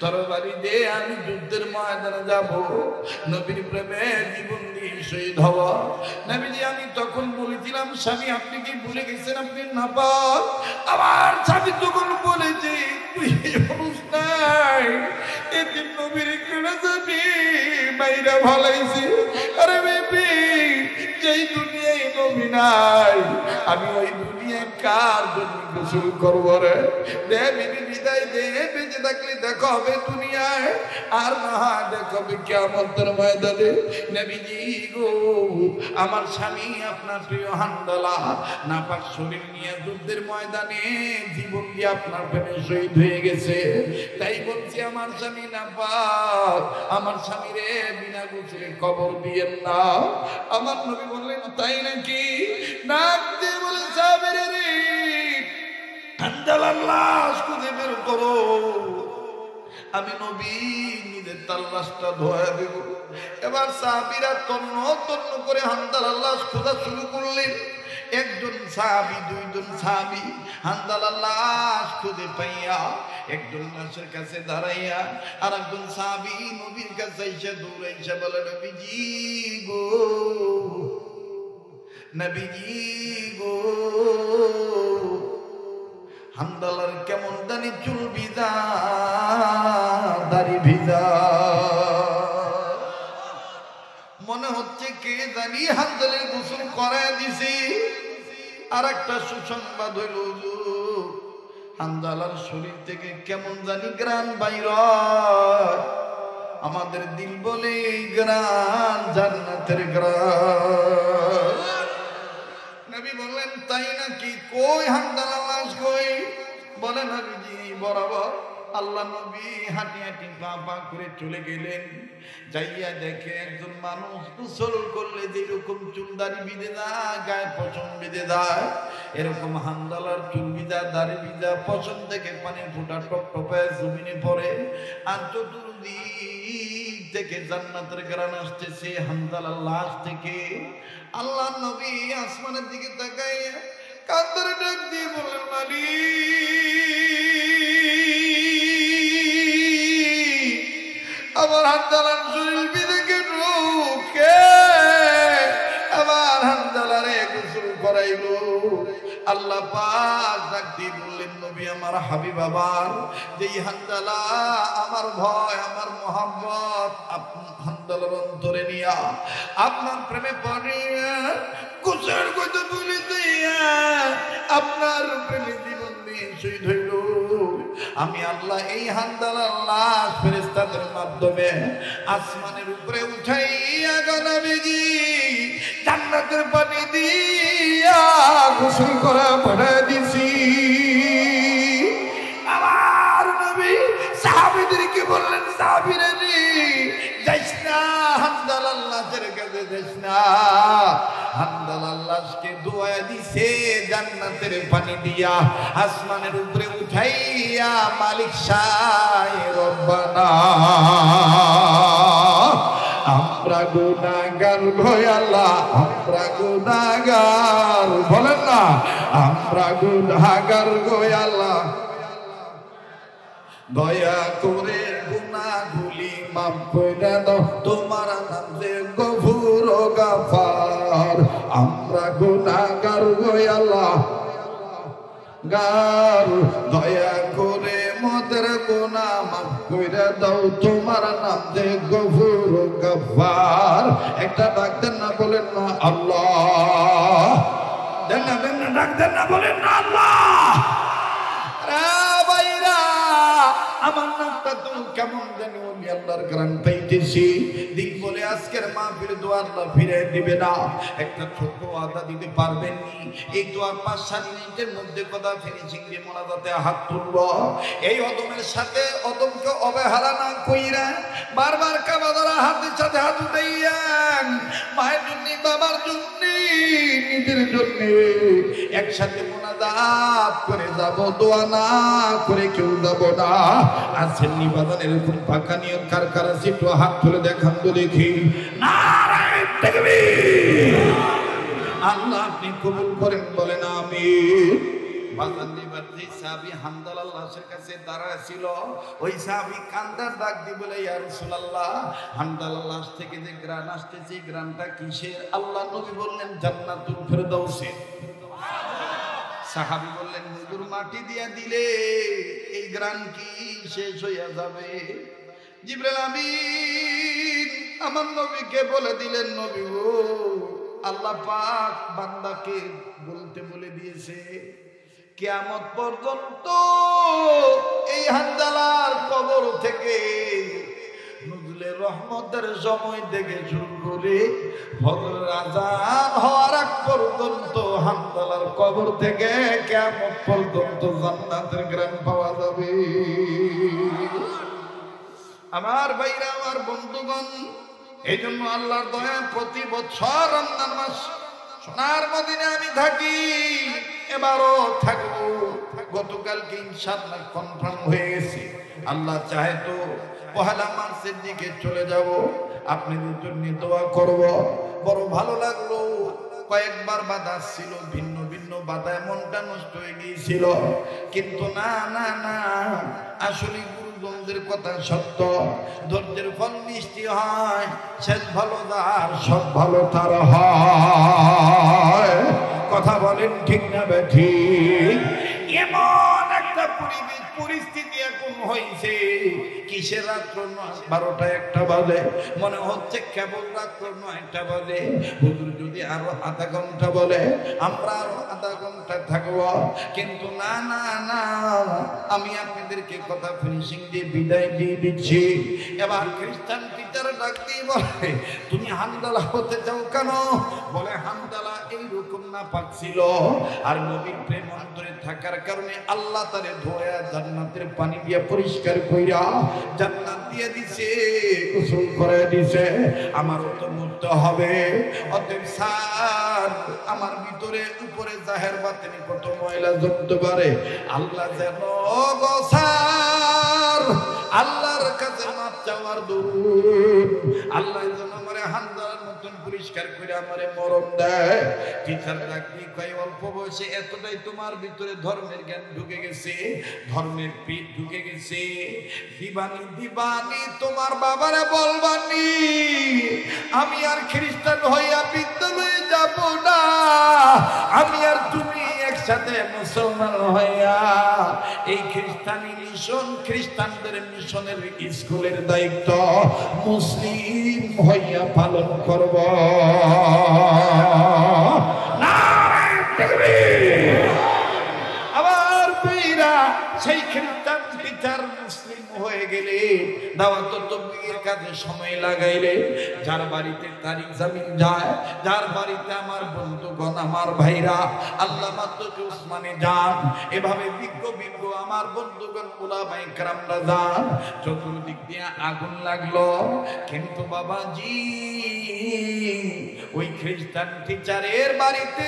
তরবারি দে, আমি যুদ্ধের ময়দানে যাব, নবীর প্রেমে জীবন দিয়ে শহীদ হব। নবীজি, আমি তখন বলেছিলাম, স্বামী আপনি কি ভুলে গেছেন আপনি নাপাক? আমার স্বামী তখন বলেছে, তুই মানুষ নাই, এদিন নবীর কেন যাবি, বাইরা ভালাইছি। আরে বেবি, যেই দুনিয়ায় নবী নাই, আমি ওই দুনিয়ায় কার জন্য গোসল করবো রে? দে বিবি, বিদায় দে, বেঁচে থাকলে দেখা হবে দুনিয়ায়, আর না হয় দেখা হবে কিয়ামতের ময়দানে। নবীজি গো, আমার স্বামী আপনার প্রিয় হানজালা নাপাক শরীর নিয়ে যুদ্ধের ময়দানে জীবন দিয়ে আপনার প্রেমে শহীদ হয়ে গেছে। তাই বলছি, আমার স্বামী নাপাক, আমার স্বামীরে বিনা গোসলে কবর দিয়েন না। আমার নবী বললেন, তাই নাকি? নাক দিয়ে বলে, সাহাবীরা রে, হানজালার লাশ খুঁজে বের করো, আমি নবী নিজের তার লাশটা ধোয়া দেব। এবার সাহাবীরা তন্ন তন্ন করে হানজালার লাশ খোঁজা শুরু করলেন। একজন সাহাবী, দুইজন সাহাবী হানজালার লাশ খুঁজে পাইয়া একজন লাশের কাছে দাঁড়াইয়া আর একজন সাহাবী নবীর কাছে এসে দৌড়াইসা বলে, নবীজি গো, নবীজি গো, হানজালার কেমন জানি চুল ভিজা, দাড়ি ভিজা, মনে হচ্ছে কে জানি হানজালের গোসল করায় দিছি। আর একটা সুসংবাদ হইল, হানজালার শরীর থেকে কেমন জানি ঘ্রাণ বাইর হয়। আমাদের দিল বলে এই ঘ্রাণ জান্নাতের ঘ্রাণ। নবী বললেন, তাই নাকি? কই হানজালার লাশ কই? বলে, নবীজি বরাবর আল্লাহ নবী হাঁটি হাঁটি পা পা করে চলে গেলেন, যাইয়া দেখে একজন মানুষ গোসল করলে যেরকম চুল দাড়ি বিঁধে যায়, গায়ে পশম বেঁধে যায়, এরকম হানজালার চুল ভিজা, দাড়ি ভিজা, পশম থেকে পানির ফোঁটা টপ টপে জমিনে পড়ে, আর চতুর্দিক থেকে জান্নাতের ঘ্রাণ আসতেছে হানজালার লাশ থেকে। আল্লাহ নবী আসমানের দিকে তাকাইয়া কাঁদরে ডাক দিয়ে বললেন, মালিক, আমার হানজালার শরীর বিধে কেন, কে আমার হানজালারে গোসল করাইল? আল্লাহ পাক ডাক দিয়ে বললেন, নবী আমার হাবিব, আমার যেই হানজালা আমার ভয়, আমার মোহাম্মত হানজালার অন্তরে নিয়া আপনার প্রেমে পড়িয়া গোসলের কথা বলে দিয়া আপনার প্রেমে জীবন দিয়ে শহীদ হইল, আমি আল্লাহ এই হানজালার লাশ ফেরেশতাদের মাধ্যমে আসমানের উপরে উঠাইয়া নবীজি জান্নাতের পানি দিয়া গোসল করা পাঠিয়ে দিছি। আমার নবী সাহাবীদেরকে বললেন, সাহাবীরা রে, যাইস না হানজালার লাশের কাছে, যাইস না। হানজালার লাশকে দোয়া দিছে জান্নাতের পানি দিয়া আসমানের উপরে উঠাইয়া, মালিক শায় রব্বানা, আমরা গুনাহগার গো আল্লাহ, আমরা গুনাহগার, বলেন না, আমরা গুনাহগার গো আল্লাহ, দয়া করে গুনাহগুলি মাফ করে দাও, তোমার নাম যে গফুর ও গাফার। আমরা গুনাহগার গো আল্লাহ গার, দয়া করে মোদের গুনাহ মাফ করে দাও, তোমার নাম যে গফুর ও গাফার। একটা ডাক দেন না, বলেন না আল্লাহ, দেন না, ডাক দেন না, বলেন না আল্লাহ। আমার নাকটা তো কেমন জানি ওলি আল্লাহর গ্রান পাইতেছি। দিন বলে আজকের মাহফিল দোয়া আল্লাহ ফিরে দিবে না। একটা ছোট আদা দিতে পারবেন নি? এই দোয়া 5-7 মিনিটের মধ্যে কথা ফিনিশিং দিয়ে মোনাজাতে হাত তুলব। এই অদমের সাথে অদমকে অবহেলা না কইরা বারবার কাবাদারা হাতের সাথে হাত উঠাইয়ান। মায়ের জন্য, বাবার জন্য, নিজের জন্য একসাথে মোনাজাত করে যাব। দোয়া না করে কেউ যাব না। আছেন নিবাদন এরকম পাকা নিয়ম কার কার আছে একটু হাত তুলে দেখান তো দেখি। নারায়ে তাকবীর। আল্লাহ আপনি কবুল করেন বলেন আমিন। সাহাবী হামদালাহ লাশের কাছে দাঁড়ায় ছিল। ওই সাহাবী কান্দার ডাক দিয়ে বলে, ইয়া রাসূলুল্লাহ, হামদালাহ লাশ থেকে যে গ্রান আসতেছে, গ্রানটা কিসের? আল্লাহ নবী বললেন জান্নাতুল ফেরদাউসের। সাহাবী বললেন, হুজুর মাটি দিয়া দিলে এই গ্রান কি শেষ হইয়া যাবে? জিবরাইল আমিন আমার নবীকে বলে দিলেন, নবী গো, আল্লাহ পাক বান্দাকে বলতে বলে দিয়েছে কিয়ামত পর্যন্ত এই হামদালার কবর থেকে নজরুলের রহমতের সময় থেকে শুরু করে ফজরের আযান হওয়ার আগ পর্যন্ত হামদালার কবর থেকে কিয়ামত পর্যন্ত জান্নাতের গ্রান পাওয়া যাবে। আমার ভাইরা, আমার বন্ধুগণ, এই জন্য আল্লাহর দয়া প্রতি বছর রমজান মাস সোনার মদিনে আমি থাকি, এবারও থাকবো। গতকালকে ইনশাআল্লাহ কনফার্ম হয়ে গেছে। আল্লাহ চাহে তো পহেলা মার্চের দিকে চলে যাব। আপনাদের জন্য দোয়া করব। বড় ভালো লাগলো। কয়েকবার বাধা ছিল, ভিন্ন ভিন্ন বাধায় মনটা নষ্ট হয়ে গিয়েছিল। কিন্তু না না না, আসলে গুরুজনদের কথা সত্য। ধৈর্যের ফল মিষ্টি হয়, শেষ ভালো যার সব ভালো তার হয়। কথা বলেন ঠিক না ঠিক? এমন একটা পরিস্থিতি এখন হয়েছে, কিসের রাত্র 12টা-1টা বাজে, মনে হচ্ছে কেবল রাত্র 9টা বাজে। হুজুর যদি আরো আধা ঘন্টা বলে আমরা আরো আধা ঘন্টা থাকবো। কিন্তু না না না, আমি আপনাদেরকে কথা ফিনিশিং দিয়ে বিদায় দিয়ে দিচ্ছি। এবার খ্রিস্টান টিচার ডাক দিয়ে বলে, তুমি হামদালা হতে চাও কেন? বলে হামদালা এইরকম না পাচ্ছিল, আর নবীর প্রেম অন্তরে থাকার কারণে আল্লাহ তারে ধোয়া জান্নাতের পানি দিয়ে পরিষ্কার কইরা জান্নাত দিয়ে দিছে, গোসল করে দিছে। আমারও তো মরতে হবে। অতএব স্যার, আমার ভিতরে উপরে জাহের বাতিনি কত ময়লা জমতে পারে, আল্লাহ যেন গো স্যার আল্লাহর কাছে মাপ চাওয়ার দরুদ, আল্লাহ যেন আমারে হামদালার মতন পরিষ্কার করে আমারে মরণ দেয়। টিচার ডাকি কয়, অল্প বয়সে এতটাই তোমার ভিতরে ধর্মের জ্ঞান ঢুকে গেছে, ধর্মের পিঠ ঢুকে গেছে। দিবানি দিবানি তোমার বাবারে বলবানি আমি আর খ্রিস্টান হইয়া বিদ্যালয়ে যাব না, আমি আর তুমি একসাথে মুসলমান হইয়া এই খ্রিস্টানি মিশন, খ্রিস্টানদের মিশনের স্কুলের দায়িত্ব মুসলিম হইয়া পালন করব। আবার বীরা সেই খ্রিস্টান টিচার মুসলিম হয়ে গেলে দাওয়াত তাবলীগের কাজে সময় লাগাইলে, যার বাড়িতে তারিক জামিন যায়, যার বাড়িতে আমার বন্ধুগণ, আমার ভাইরা, আল্লাহ মাত্রকে উসমানে যান, এভাবে বিজ্ঞ বিজ্ঞ আমার বন্ধুগণ উলামায়ে কেরামরা যান। চতুর্দিক দিয়ে আগুন লাগলো, কিন্তু বাবাজি ওই খ্রিস্টান টিচারের বাড়িতে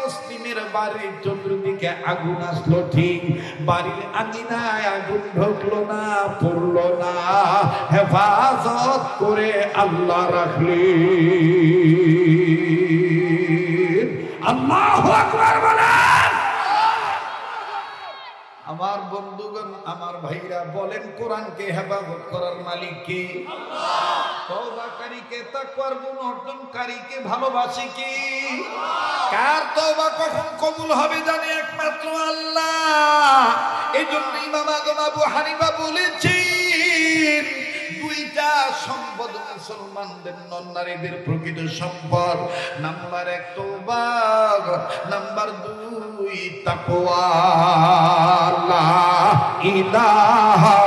মুসলিমের বাড়ির চতুর্দিকে আগুন আসলো ঠিক, বাড়ির আঙিনায় আগুন ঢুকলো না, পড়লো না, হেফাজত করে আল্লাহ রাখলেন। আল্লাহু আকবার বলেন। আমার বন্ধুগণ, আমার ভাইরা, বলেন কোরআনকে হেফাজত করার মালিক কে? আল্লাহ। তওবাকারীকে, তাকওয়ার গুণ অর্জনকারীকে ভালোবাসে কে? কার তওবা কখন কবুল হবে জানে একমাত্র আল্লাহ। এইজন্য ইমাম আযম আবু হানিফা বলেছেন, দুইটা সম্পদ মুসলমানদের নারীদের প্রকৃত সম্পদ, নাম্বার 1 তওবা, নাম্বার 2 তাকওয়া। লা ইলাহা